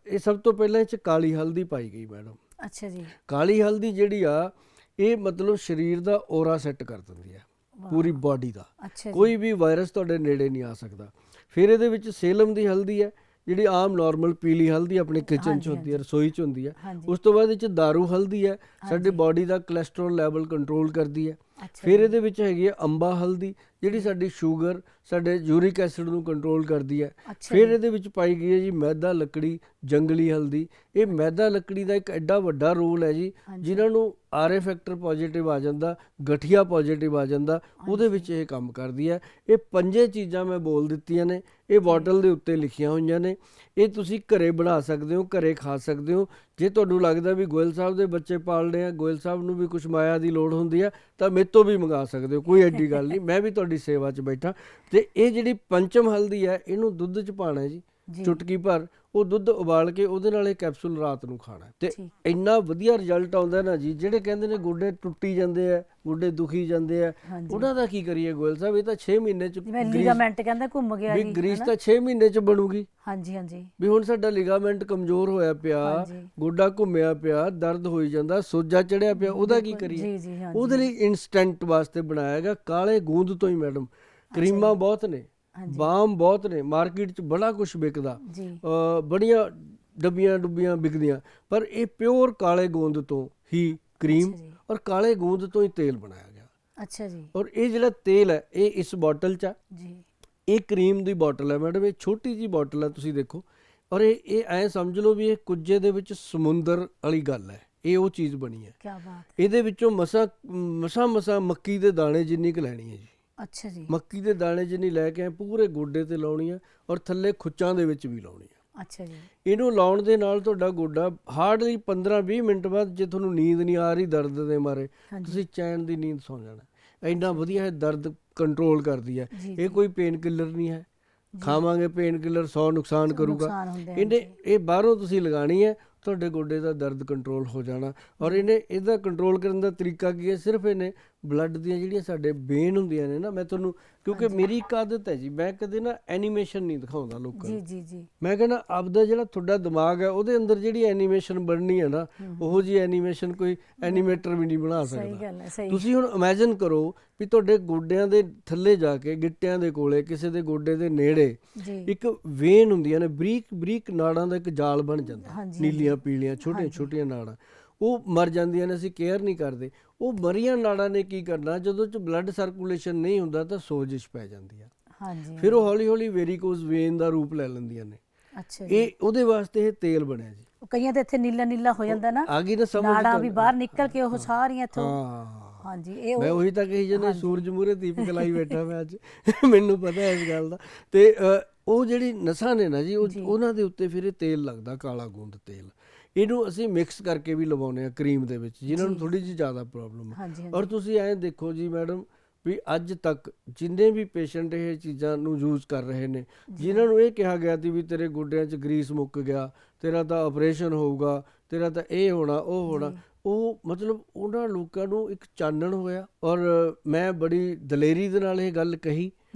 ਇਹ ਸਭ ਤੋਂ ਪਹਿਲਾਂ ਇਹ 'ਚ ਕਾਲੀ ਹਲਦੀ ਪਾਈ ਗਈ ਮੈਡਮ। ਅੱਛਾ ਜੀ, ਕਾਲੀ ਹਲਦੀ ਜਿਹੜੀ ਆ ਇਹ ਮਤਲਬ ਸਰੀਰ ਦਾ ਔਰਾ ਸੈੱਟ ਕਰ ਦਿੰਦੀ ਹੈ, ਪੂਰੀ ਬਾਡੀ ਦਾ। ਕੋਈ ਵੀ ਵਾਇਰਸ ਤੁਹਾਡੇ ਨੇੜੇ ਨਹੀਂ ਆ ਸਕਦਾ। ਫਿਰ ਇਹਦੇ ਵਿੱਚ ਸੇਲਮ ਦੀ ਹਲਦੀ ਹੈ, ਜਿਹੜੀ ਆਮ ਨਾਰਮਲ ਪੀਲੀ ਹਲਦੀ ਆਪਣੇ ਕਿਚਨ 'ਚ ਹੁੰਦੀ ਹੈ, ਰਸੋਈ 'ਚ ਹੁੰਦੀ ਹੈ। ਉਸ ਤੋਂ ਬਾਅਦ ਇਹ 'ਚ ਦਾਰੂ ਹਲਦੀ ਹੈ, ਸਾਡੀ ਬਾਡੀ ਦਾ ਕੋਲੈਸਟਰੋਲ ਲੈਵਲ ਕੰਟਰੋਲ ਕਰਦੀ ਹੈ। ਫਿਰ ਇਹਦੇ ਵਿੱਚ ਹੈਗੀ ਹੈ ਅੰਬਾ ਹਲਦੀ, ਜਿਹੜੀ ਸਾਡੀ ਸ਼ੂਗਰ, ਸਾਡੇ ਯੂਰਿਕ ਐਸਿਡ ਨੂੰ ਕੰਟਰੋਲ ਕਰਦੀ ਹੈ। ਫਿਰ ਇਹਦੇ ਵਿੱਚ ਪਾਈ ਗਈ ਹੈ ਜੀ ਮੈਦਾ ਲੱਕੜੀ, ਜੰਗਲੀ ਹਲਦੀ। ਇਹ ਮੈਦਾ ਲੱਕੜੀ ਦਾ ਇੱਕ ਐਡਾ ਵੱਡਾ ਰੋਲ ਹੈ ਜੀ, ਜਿਨ੍ਹਾਂ ਨੂੰ ਆਰਏ ਫੈਕਟਰ ਪੋਜ਼ਿਟਿਵ ਆ ਜਾਂਦਾ, ਗਠੀਆ ਪੋਜ਼ਿਟਿਵ ਆ ਜਾਂਦਾ, ਉਹਦੇ ਵਿੱਚ ਇਹ ਕੰਮ ਕਰਦੀ ਹੈ। ਇਹ 5 ਚੀਜ਼ਾਂ ਮੈਂ ਬੋਲ ਦਿੱਤੀਆਂ ਨੇ, ਇਹ ਬੋਟਲ ਦੇ ਉੱਤੇ ਲਿਖੀਆਂ ਹੋਈਆਂ ਨੇ। ਇਹ ਤੁਸੀਂ ਘਰੇ ਬਣਾ ਸਕਦੇ ਹੋ, ਘਰੇ ਖਾ ਸਕਦੇ ਹੋ। ਜੇ ਤੁਹਾਨੂੰ ਲੱਗਦਾ ਵੀ ਗੋਇਲ ਸਾਹਿਬ ਦੇ ਬੱਚੇ ਪਾਲਦੇ ਆ, ਗੋਇਲ ਸਾਹਿਬ ਨੂੰ ਵੀ ਕੁਛ ਮਾਇਆ ਦੀ ਲੋੜ ਹੁੰਦੀ ਆ, ਤਾਂ ਮੇਰੇ ਤੋਂ ਵੀ ਮੰਗਾ ਸਕਦੇ ਹੋ, ਕੋਈ ਐਡੀ ਗੱਲ ਨਹੀਂ, ਮੈਂ ਵੀ ਤੁਹਾਡੀ ਸੇਵਾ 'ਚ ਬੈਠਾ। ਤੇ ਇਹ ਜਿਹੜੀ ਪੰਚਮ ਹਲਦੀ ਹੈ, ਇਹਨੂੰ ਦੁੱਧ 'ਚ ਪਾਉਣਾ ਜੀ, ਚੁਟਕੀ ਭਰ। ਉਹ ਦੁੱਧ ਉਬਾਲ ਕੇ ਉਹਦੇ ਨਾਲ ਇਹ ਕੈਪਸੂਲ ਰਾਤ ਨੂੰ ਖਾਣਾ, ਤੇ ਇੰਨਾ ਵਧੀਆ ਰਿਜ਼ਲਟ ਆਉਂਦਾ ਨਾ ਜੀ। ਜਿਹੜੇ ਕਹਿੰਦੇ ਨੇ ਗੋਡੇ ਟੁੱਟੀ ਜਾਂਦੇ ਆ, ਗੋਡੇ ਦੁਖੀ ਜਾਂਦੇ ਆ, ਉਹਨਾਂ ਦਾ ਕੀ ਕਰੀਏ ਗੋਇਲ ਸਾਹਿਬ? ਇਹ ਤਾਂ 6 ਮਹੀਨੇ 'ਚ ਲਿਗਾਮੈਂਟ ਕਹਿੰਦਾ ਘੁੰਮ ਗਿਆ ਜੀ, ਗਰੀਸ ਤਾਂ 6 ਮਹੀਨੇ 'ਚ ਬਣੂਗੀ। ਹਾਂਜੀ ਹਾਂਜੀ, ਵੀ ਹੁਣ ਸਾਡਾ ਲਿਗਾਮੈਂਟ ਕਮਜ਼ੋਰ ਹੋਇਆ ਪਿਆ, ਗੋਡਾ ਘੁੰਮਿਆ ਪਿਆ, ਦਰਦ ਹੋਈ ਜਾਂਦਾ, ਸੋਜਾ ਚੜਿਆ ਪਿਆ, ਉਹਦਾ ਕੀ ਕਰੀਏ? ਉਹਦੇ ਲਈ ਇਨਸਟੈਂਟ ਵਾਸਤੇ ਬਣਾਇਆ ਗਿਆ ਕਾਲੇ ਗੂੰਦ ਤੋਂ ਹੀ ਮੈਡਮ। ਕਰੀਮਾਂ ਬਹੁਤ ਨੇ, ਬਾਮ ਬਹੁਤ ਨੇ, ਮਾਰਕੀਟ 'ਚ ਬੜਾ ਕੁਝ ਵਿਕਦਾ, ਬੜੀਆਂ ਡੱਬੀਆਂ ਡੁੱਬੀਆਂ ਵਿਕਦੀਆਂ, ਪਰ ਇਹ ਪਿਓਰ ਕਾਲੇ ਗੂੰਦ ਤੋਂ ਹੀ ਕਰੀਮ ਔਰ ਕਾਲੇ ਗੂੰਦ ਤੋਂ ਹੀ ਤੇਲ ਬਣਾਇਆ ਗਿਆ। ਅੱਛਾ ਜੀ, ਔਰ ਇਹ ਜਿਹੜਾ ਤੇਲ ਹੈ ਇਹ ਇਸ ਬੋਟਲ 'ਚ ਆ ਜੀ। ਇਹ ਕਰੀਮ ਦੀ ਬੋਟਲ ਹੈ ਮੈਡਮ, ਇਹ ਛੋਟੀ ਜੀ ਬੋਟਲ ਹੈ, ਤੁਸੀਂ ਦੇਖੋ। ਔਰ ਇਹ ਐਂ ਸਮਝ ਲਓ ਵੀ ਇਹ ਕੁੱਜੇ ਦੇ ਵਿੱਚ ਸਮੁੰਦਰ ਵਾਲੀ ਗੱਲ ਹੈ, ਇਹ ਉਹ ਚੀਜ਼ ਬਣੀ ਹੈ। ਕੀ ਬਾਤ। ਇਹਦੇ ਵਿੱਚੋਂ ਮਸਾਂ ਮੱਕੀ ਦੇ ਦਾਣੇ ਜਿੰਨੀ ਕੁ ਲੈਣੀ ਹੈ ਜੀ। ਅੱਛਾ ਜੀ, ਮੱਕੀ ਦੇ ਦਾਣੇ ਜਿੰਨੀ ਲੈ ਕੇ ਪੂਰੇ ਗੋਡੇ ਤੇ ਲਾਉਣੀ ਆ, ਔਰ ਥੱਲੇ ਖੁੱਚਾਂ ਦੇ ਵਿੱਚ ਵੀ ਲਾਉਣੀ ਆ। ਅੱਛਾ ਜੀ, ਇਹਨੂੰ ਲਾਉਣ ਦੇ ਨਾਲ ਤੁਹਾਡਾ ਗੋਡਾ ਹਾਰਡਲੀ 15-20 ਮਿੰਟ ਬਾਅਦ, ਜੇ ਤੁਹਾਨੂੰ ਨੀਂਦ ਨਹੀਂ ਆ ਰਹੀ ਦਰਦ ਦੇ ਮਾਰੇ, ਤੁਸੀਂ ਚੈਨ ਦੀ ਨੀਂਦ ਸੌਂ ਜਾਣਾ। ਇੰਨਾ ਵਧੀਆ ਇਹ ਦਰਦ ਕੰਟਰੋਲ ਕਰਦੀ ਹੈ। ਇਹ ਕੋਈ ਪੇਨ ਕਿਲਰ ਨਹੀਂ ਹੈ, ਖਾਵਾਂਗੇ ਪੇਨ ਕਿਲਰ 100 ਨੁਕਸਾਨ ਕਰੂਗਾ। ਇਹ ਬਾਹਰੋਂ ਤੁਸੀਂ ਲਗਾਣੀ ਹੈ, ਤੁਹਾਡੇ ਗੋਡੇ ਦਾ ਦਰਦ ਕੰਟਰੋਲ ਹੋ ਜਾਣਾ। ਔਰ ਇਹਦਾ ਕੰਟਰੋਲ ਕਰਨ ਦਾ ਤਰੀਕਾ ਕੀ ਹੈ? ਸਿਰਫ ਇਹਨੇ ਬਲੱਡ ਦੀਆਂ ਜਿਹੜੀਆਂ ਸਾਡੇ ਵੇਨ ਹੁੰਦੀਆਂ ਨੇ ਨਾ, ਮੈਂ ਤੁਹਾਨੂੰ, ਕਿਉਂਕਿ ਮੇਰੀ ਇੱਕ ਆਦਤ ਹੈ ਜੀ, ਮੈਂ ਕਦੇ ਨਾ ਐਨੀਮੇਸ਼ਨ ਨਹੀਂ ਦਿਖਾਉਂਦਾ ਲੋਕਾਂ ਨੂੰ। ਮੈਂ ਕਹਿੰਦਾ ਆਪਦਾ ਜਿਹੜਾ ਤੁਹਾਡਾ ਦਿਮਾਗ ਹੈ ਉਹਦੇ ਅੰਦਰ ਜਿਹੜੀ ਐਨੀਮੇਸ਼ਨ ਬਣਨੀ ਹੈ ਨਾ, ਉਹੋ ਜਿਹੀ ਐਨੀਮੇਸ਼ਨ ਕੋਈ ਐਨੀਮੇਟਰ ਵੀ ਨਹੀਂ ਬਣਾ ਸਕਦਾ। ਤੁਸੀਂ ਹੁਣ ਇਮੈਜਿਨ ਕਰੋ ਵੀ ਤੁਹਾਡੇ ਗੋਡਿਆਂ ਦੇ ਥੱਲੇ ਜਾ ਕੇ, ਗਿੱਟਿਆਂ ਦੇ ਕੋਲੇ, ਕਿਸੇ ਦੇ ਗੋਡੇ ਦੇ ਨੇੜੇ ਇੱਕ ਵੇਨ ਹੁੰਦੀਆਂ ਨੇ, ਬਰੀਕ ਬਰੀਕ ਨਾੜਾਂ ਦਾ ਇੱਕ ਜਾਲ ਬਣ ਜਾਂਦਾ, ਨੀਲੀਆਂ ਪੀਲੀਆਂ ਛੋਟੀਆਂ ਛੋਟੀਆਂ ਨਾੜਾਂ, ਉਹ ਮਰ ਜਾਂਦੀਆਂ ਨੇ, ਅਸੀਂ ਕੇਅਰ ਨਹੀਂ ਕਰਦੇ। ਉਹ ਮਰੀਆਂ ਨਾੜਾਂ ਨੇ ਕੀ ਕਰਨਾ, ਜਦੋਂ ਚ ਬਲੱਡ ਸਰਕੂਲੇਸ਼ਨ ਨਹੀਂ ਹੁੰਦਾ ਤਾਂ ਸੋਜਿਸ਼ ਪੈ ਜਾਂਦੀ ਆ। ਫਿਰ ਉਹ ਹੌਲੀ ਹੌਲੀ ਵੈਰੀਕੋਜ਼ ਵੇਨ ਦਾ ਰੂਪ ਲੈ ਲੈਂਦੀਆਂ ਨੇ। ਇਹ ਉਹਦੇ ਵਾਸਤੇ ਇਹ ਤੇਲ ਬਣਿਆ ਜੀ। ਕਈਆਂ ਦੇ ਇੱਥੇ ਨੀਲਾ ਨੀਲਾ ਹੋ ਜਾਂਦਾ ਨਾ, ਆ ਗਈ ਨਾ ਸਮਝ, ਨਾੜਾਂ ਵੀ ਬਾਹਰ ਨਿਕਲ ਕੇ ਉਹ ਸਾਰੀਆਂ ਇੱਥੋਂ। ਹਾਂਜੀ ਇਹ ਮੈਂ ਉਹੀ ਤਾਂ ਕਹੀ ਜਾਂਦਾ, ਸੂਰਜ ਮੂਹਰੇ ਦੀਪਕ ਲਾਈ ਬੈਠਾ ਮੈਂ ਅੱਜ ਮੈਨੂੰ ਪਤਾ ਇਸ ਗੱਲ ਦਾ। ਤੇ ਉਹ ਜਿਹੜੀ ਨਸਾਂ ਨੇ ਨਾ ਜੀ, ਉਹਨਾਂ ਦੇ ਉੱਤੇ ਫਿਰ ਇਹ ਤੇਲ ਲੱਗਦਾ, ਕਾਲਾ ਗੂੰਦ ਤੇਲ। ਇਹਨੂੰ ਅਸੀਂ ਮਿਕਸ ਕਰਕੇ ਵੀ ਲਵਾਉਂਦੇ ਹਾਂ ਕਰੀਮ ਦੇ ਵਿੱਚ, ਜਿਨ੍ਹਾਂ ਨੂੰ ਥੋੜੀ ਜਿਹੀ ਜ਼ਿਆਦਾ ਪ੍ਰੋਬਲਮ ਹੈ। ਔਰ ਤੁਸੀਂ ਐਂ ਦੇਖੋ ਜੀ ਮੈਡਮ, ਵੀ ਅੱਜ ਤੱਕ ਜਿੰਨੇ ਵੀ ਪੇਸ਼ੈਂਟ ਇਹ ਚੀਜ਼ਾਂ ਨੂੰ ਯੂਜ਼ ਕਰ ਰਹੇ ਨੇ, ਜਿਨ੍ਹਾਂ ਨੂੰ ਇਹ ਕਿਹਾ ਗਿਆ ਸੀ ਵੀ ਤੇਰੇ ਗੋਡਿਆਂ 'ਚ ਗਰੀਸ ਮੁੱਕ ਗਿਆ, ਤੇਰਾ ਤਾਂ ਆਪਰੇਸ਼ਨ ਹੋਊਗਾ, ਤੇਰਾ ਤਾਂ ਇਹ ਹੋਣਾ ਉਹ ਹੋਣਾ, ਉਹ ਮਤਲਬ ਉਹਨਾਂ ਲੋਕਾਂ ਨੂੰ ਇੱਕ ਚਾਨਣ ਹੋਇਆ। ਔਰ ਮੈਂ ਬੜੀ ਦਲੇਰੀ ਦੇ ਨਾਲ ਇਹ ਗੱਲ ਕਹੀ,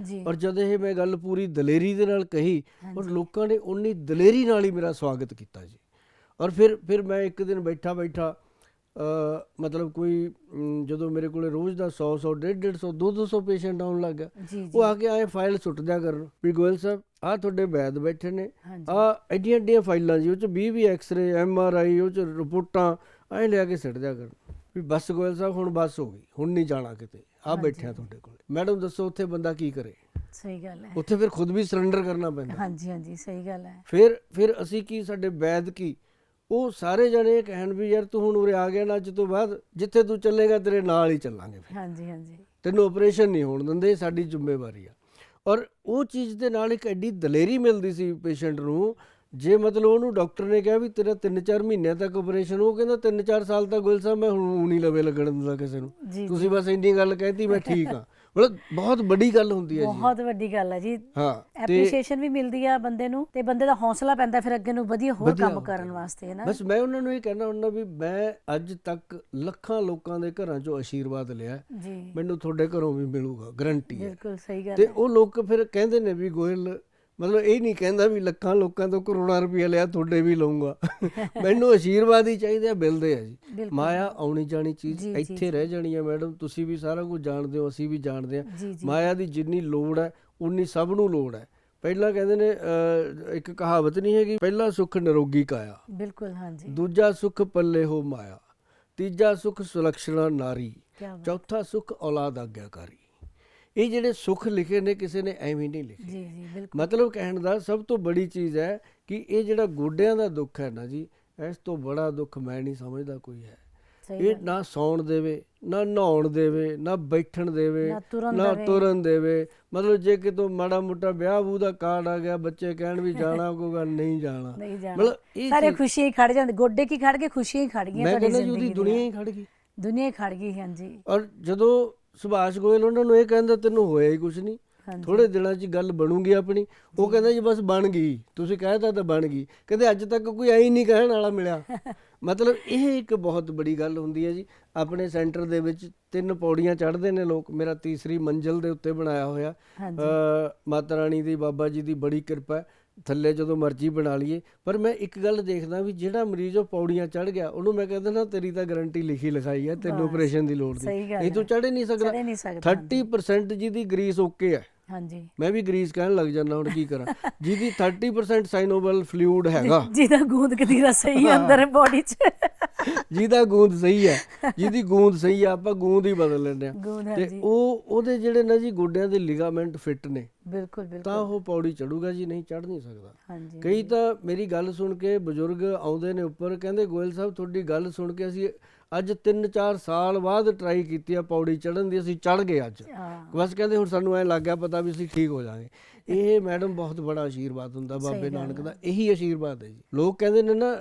ਔਰ ਜਦ ਇਹ ਮੈਂ ਗੱਲ ਪੂਰੀ ਦਲੇਰੀ ਦੇ ਨਾਲ ਕਹੀ, ਔਰ ਲੋਕਾਂ ਨੇ ਉਨੀ ਦਲੇਰੀ ਨਾਲ ਹੀ ਮੇਰਾ ਸਵਾਗਤ ਕੀਤਾ ਜੀ। ਔਰ ਫਿਰ ਮੈਂ ਇੱਕ ਦਿਨ ਬੈਠਾ ਮਤਲਬ ਕੋਈ ਜਦੋਂ ਮੇਰੇ ਕੋਲ ਰੋਜ਼ ਦਾ 100 150 200 ਪੇਸ਼ੈਂਟ ਆਉਣ ਲੱਗ ਗਿਆ, ਉਹ ਆ ਕੇ ਆਏ ਫਾਈਲ ਸੁੱਟ ਦਿਆ ਕਰਨ ਵੀ ਗੋਇਲ ਸਾਹਿਬ ਆਹ ਤੁਹਾਡੇ ਵੈਦ ਬੈਠੇ ਨੇ, ਆਹ ਐਡੀਆਂ ਐਡੀਆਂ ਫਾਈਲਾਂ ਜੀ, ਉਹ 'ਚ 20 ਐਕਸਰੇ MRI, ਉਹ 'ਚ ਰਿਪੋਰਟਾਂ ਐਂ ਲਿਆ ਕੇ ਸੁੱਟ ਦਿਆ ਕਰਨ ਵੀ ਬਸ ਗੋਇਲ ਸਾਹਿਬ ਹੁਣ ਬਸ ਹੋ ਗਈ, ਹੁਣ ਨਹੀਂ ਜਾਣਾ ਕਿਤੇ, ਆਹ ਬੈਠਿਆ ਤੁਹਾਡੇ ਕੋਲ। ਮੈਡਮ ਦੱਸੋ ਉੱਥੇ ਬੰਦਾ ਕੀ ਕਰੇ? ਸਹੀ ਗੱਲ ਹੈ, ਉੱਥੇ ਫਿਰ ਖੁਦ ਵੀ ਸਰੈਂਡਰ ਕਰਨਾ ਪੈਂਦਾ। ਹਾਂਜੀ ਸਹੀ ਗੱਲ ਹੈ। ਫਿਰ ਅਸੀਂ ਕੀ, ਸਾਡੇ ਵੈਦ ਕੀ, ਉਹ ਸਾਰੇ ਜਣੇ ਕਹਿਣ ਵੀ ਯਾਰ ਤੂੰ ਹੁਣ ਉਰੇ ਆ ਗਿਆ ਨਾ, ਅੱਜ ਤੋਂ ਬਾਅਦ ਜਿੱਥੇ ਤੂੰ ਚੱਲੇਗਾ ਤੇਰੇ ਨਾਲ ਹੀ ਚੱਲਾਂਗੇ, ਤੈਨੂੰ ਆਪਰੇਸ਼ਨ ਨਹੀਂ ਹੋਣ ਦਿੰਦੇ, ਸਾਡੀ ਜ਼ਿੰਮੇਵਾਰੀ ਆ। ਔਰ ਉਹ ਚੀਜ਼ ਦੇ ਨਾਲ ਇੱਕ ਐਡੀ ਦਲੇਰੀ ਮਿਲਦੀ ਸੀ ਪੇਸ਼ੈਂਟ ਨੂੰ, ਜੇ ਮਤਲਬ ਉਹਨੂੰ ਡਾਕਟਰ ਨੇ ਕਿਹਾ ਵੀ ਤੇਰਾ 3-4 ਮਹੀਨਿਆਂ ਤੱਕ ਆਪਰੇਸ਼ਨ, ਉਹ ਕਹਿੰਦਾ 3-4 ਸਾਲ ਤੱਕ ਗੋਇਲ ਸਾਹਿਬ ਮੈਂ ਹੁਣ ਨਹੀਂ ਲਵੇ ਲੱਗਣ ਦਿੰਦਾ ਕਿਸੇ ਨੂੰ, ਤੁਸੀਂ ਬਸ ਇੰਨੀ ਗੱਲ ਕਹਿਤੀ ਮੈਂ ਠੀਕ ਹਾਂ। ਮਤਲਬ ਬਹੁਤ ਵੱਡੀ ਗੱਲ ਹੁੰਦੀ ਹੈ ਜੀ, ਬਹੁਤ ਵੱਡੀ ਗੱਲ ਹੈ ਜੀ। ਹਾਂ, ਐਪਰੀਸ਼ੀਏਸ਼ਨ ਵੀ ਮਿਲਦੀ ਆ ਬੰਦੇ ਨੂੰ, ਤੇ ਬੰਦੇ ਦਾ ਹੌਸਲਾ ਪੈਂਦਾ ਫਿਰ ਅੱਗੇ ਨੂੰ ਵਧੀਆ ਹੋਰ ਕੰਮ ਕਰਨ ਵਾਸਤੇ, ਹੈ ਨਾ। ਬਸ ਮੈਂ ਉਹਨਾਂ ਨੂੰ ਇਹ ਕਹਿਣਾ ਹੁੰਦਾ ਵੀ ਮੈਂ ਅੱਜ ਤੱਕ ਲੱਖਾਂ ਲੋਕਾਂ ਦੇ ਘਰਾਂ 'ਚੋਂ ਆਸ਼ੀਰਵਾਦ ਲਿਆ, ਮੈਨੂੰ ਤੁਹਾਡੇ ਘਰੋਂ ਵੀ ਮਿਲੂਗਾ, ਗਰੰਟੀ ਹੈ। ਬਿਲਕੁਲ ਸਹੀ ਗੱਲ। ਤੇ ਉਹ ਲੋਕ ਫਿਰ ਕਹਿੰਦੇ ਨੇ ਵੀ ਗੋਇਲ, ਮਤਲਬ ਇਹ ਨਹੀਂ ਕਹਿੰਦਾ ਵੀ ਲੱਖਾਂ ਲੋਕਾਂ ਤੋਂ ਕਰੋੜਾਂ ਰੁਪਇਆ ਲਿਆ, ਤੁਹਾਡੇ ਵੀ ਲਊਂਗਾ, ਮੈਨੂੰ ਆਸ਼ੀਰਵਾਦ ਹੀ ਚਾਹੀਦੇ, ਮਿਲਦੇ ਆ ਜੀ। ਮਾਇਆ ਆਉਣੀ ਜਾਣੀ ਚੀਜ਼, ਇੱਥੇ ਰਹਿ ਜਾਣੀ ਹੈ ਮੈਡਮ, ਤੁਸੀਂ ਵੀ ਸਾਰਾ ਕੁਝ ਜਾਣਦੇ ਹੋ, ਅਸੀਂ ਵੀ ਜਾਣਦੇ ਹਾਂ। ਮਾਇਆ ਦੀ ਜਿੰਨੀ ਲੋੜ ਹੈ ਉਨੀ ਸਭ ਨੂੰ ਲੋੜ ਹੈ। ਪਹਿਲਾਂ ਕਹਿੰਦੇ ਨੇ ਇੱਕ ਕਹਾਵਤ ਨਹੀਂ ਹੈਗੀ, ਪਹਿਲਾ ਸੁੱਖ ਨਿਰੋਗੀ ਕਾਇਆ, ਬਿਲਕੁਲ ਹਾਂਜੀ, ਦੂਜਾ ਸੁੱਖ ਪੱਲੇ ਹੋ ਮਾਇਆ, ਤੀਜਾ ਸੁੱਖ ਸੁਲਕਸ਼ਣਾ ਨਾਰੀ, ਚੌਥਾ ਸੁੱਖ ਔਲਾਦ ਆਗਿਆਕਾਰੀ। ਇਹ ਜਿਹੜੇ ਸੁੱਖ ਲਿਖੇ ਨੇ ਕਿਸੇ ਨੇ ਐਵੇਂ ਨਹੀਂ ਲਿਖੇ। ਮਤਲਬ ਕਹਿਣ ਦਾ ਸਭ ਤੋਂ ਬੜੀ ਚੀਜ਼ ਹੈ ਕਿ ਇਹ ਜਿਹੜਾ ਗੋਡਿਆਂ ਦਾ ਦੁੱਖ ਹੈ ਨਾ ਜੀ, ਇਸ ਤੋਂ ਬੜਾ ਦੁੱਖ ਮੈਂ ਨਹੀਂ ਸਮਝਦਾ ਕੋਈ ਹੈ। ਇਹ ਨਾ ਸੌਣ ਦੇਵੇ, ਨਾ ਨਹਾਉਣ ਦੇਵੇ, ਨਾ ਬੈਠਣ ਦੇਵੇ, ਨਾ ਤੁਰਨ ਦੇਵੇ। ਮਤਲਬ ਜੇ ਕਿਤੋਂ ਮਾੜਾ ਮੋਟਾ ਵਿਆਹ ਵੂਹ ਦਾ ਕਾਰਡ ਆ ਗਿਆ, ਬੱਚੇ ਕਹਿਣ ਵੀ ਜਾਣਾ, ਕੋਈ ਗੱਲ ਨਹੀਂ ਜਾਣਾ, ਮਤਲਬ ਇਹ ਸਾਰੇ ਖੁਸ਼ੀਆਂ ਹੀ ਖੜ ਜਾਂਦੇ, ਗੋਡੇ ਕੀ ਖੜ ਗਏ, ਖੁਸ਼ੀਆਂ ਹੀ ਖੜ ਗਈਆਂ, ਮੈਂ ਕਹਿੰਦਾ ਜੀ ਉਹਦੀ ਦੁਨੀਆ ਹੀ ਖੜ ਗਈ, ਦੁਨੀਆ ਹੀ ਖੜ ਗਈ। ਹਾਂਜੀ। ਔਰ ਜਦੋਂ ਸੁਭਾਸ਼ ਗੋਇਲ ਉਹਨਾਂ ਨੂੰ ਇਹ ਕਹਿੰਦਾ ਤੈਨੂੰ ਹੋਇਆ ਹੀ ਕੁਛ ਨਹੀਂ, ਥੋੜੇ ਦਿਨਾਂ 'ਚ ਗੱਲ ਬਣੂਗੀ ਆਪਣੀ, ਉਹ ਕਹਿੰਦਾ ਜੀ ਬਸ ਬਣ ਗਈ, ਤੁਸੀਂ ਕਹਿਤਾ ਤਾਂ ਬਣ ਗਈ, ਕਹਿੰਦੇ ਅੱਜ ਤੱਕ ਕੋਈ ਐਂ ਨਹੀਂ ਕਹਿਣ ਵਾਲਾ ਮਿਲਿਆ। ਮਤਲਬ ਇਹ ਇੱਕ ਬਹੁਤ ਬੜੀ ਗੱਲ ਹੁੰਦੀ ਹੈ ਜੀ। ਆਪਣੇ ਸੈਂਟਰ ਦੇ ਵਿੱਚ 3 ਪੌੜੀਆਂ ਚੜ੍ਹਦੇ ਨੇ ਲੋਕ, ਮੇਰਾ ਤੀਸਰੀ ਮੰਜ਼ਿਲ ਦੇ ਉੱਤੇ ਬਣਾਇਆ ਹੋਇਆ, ਮਾਤਾ ਰਾਣੀ ਦੀ, ਬਾਬਾ ਜੀ ਦੀ ਬੜੀ ਕਿਰਪਾ, ਥੱਲੇ ਜਦੋਂ ਮਰਜ਼ੀ ਬਣਾ ਲਈਏ। ਪਰ ਮੈਂ ਇੱਕ ਗੱਲ ਦੇਖਦਾ ਵੀ ਜਿਹੜਾ ਮਰੀਜ਼ ਉਹ ਪੌੜੀਆਂ ਚੜ੍ਹ ਗਿਆ, ਉਹਨੂੰ ਮੈਂ ਕਹਿੰਦਾ ਨਾ ਤੇਰੀ ਤਾਂ ਗਰੰਟੀ ਲਿਖੀ ਲਿਖਾਈ ਹੈ, ਤੈਨੂੰ ਆਪਰੇਸ਼ਨ ਦੀ ਲੋੜ ਨਹੀਂ, ਇਹ ਤੂੰ ਚੜ੍ਹ ਹੀ ਨਹੀਂ ਸਕਦਾ। 30% ਜਿਹਦੀ ਗਰੀਸ ਓਕੇ ਹੈ, ਹਾਂਜੀ, ਮੈਂ ਵੀ ਗਰੀਸ ਕਹਿਣ ਲੱਗ ਜਾਂਦਾ, ਹੁਣ ਕੀ ਕਰਾਂ। ਜਿਹਦੀ 30% ਸਾਈਨੋਵਲ ਫਲੂਇਡ ਹੈਗਾ, ਜਿਹਦਾ ਗੂੰਦ ਕਤੀਰਾ ਸਹੀ ਹੈ ਅੰਦਰ ਬੋਡੀ 'ਚ, ਜਿਹਦਾ ਗੂੰਦ ਸਹੀ ਹੈ, ਜਿਹਦੀ ਗੂੰਦ ਸਹੀ ਆ, ਆਪਾਂ ਗੂੰਦ ਹੀ ਬਦਲ ਲੈਂਦੇ ਆ, ਤੇ ਉਹਦੇ ਜਿਹੜੇ ਨਾ ਜੀ ਗੋਡਿਆਂ ਦੇ ਲਿਗਾਮੈਂਟ ਫਿੱਟ ਨੇ, ਬਿਲਕੁਲ ਤਾਂ ਉਹ ਪੌੜੀ ਚੜੂਗਾ ਜੀ, ਨਹੀਂ ਚੜ੍ਹ ਨਹੀਂ ਸਕਦਾ। ਕਈ ਤਾਂ ਮੇਰੀ ਗੱਲ ਸੁਣ ਕੇ ਬਜ਼ੁਰਗ ਆਉਂਦੇ ਨੇ ਉੱਪਰ, ਕਹਿੰਦੇ ਗੋਇਲ ਸਾਹਿਬ ਤੁਹਾਡੀ ਗੱਲ ਸੁਣ ਕੇ ਅਸੀਂ ਅੱਜ 3-4 ਸਾਲ ਬਾਅਦ ਟਰਾਈ ਕੀਤੀ ਆ ਪੌੜੀ ਚੜ੍ਹਨ ਦੀ, ਅਸੀਂ ਚੜ੍ਹ ਗਏ ਅੱਜ, ਬਸ ਕਹਿੰਦੇ ਹੁਣ ਸਾਨੂੰ ਐਂ ਲੱਗ ਗਿਆ ਪਤਾ ਵੀ ਅਸੀਂ ਠੀਕ ਹੋ ਜਾਵਾਂਗੇ। ਇਹ ਮੈਡਮ ਬਹੁਤ ਬੜਾ ਆਸ਼ੀਰਵਾਦ ਹੁੰਦਾ ਬਾਬੇ ਨਾਨਕ ਦਾ, ਇਹੀ ਆਸ਼ੀਰਵਾਦ ਹੈ ਜੀ। ਲੋਕ ਕਹਿੰਦੇ ਨੇ ਨਾ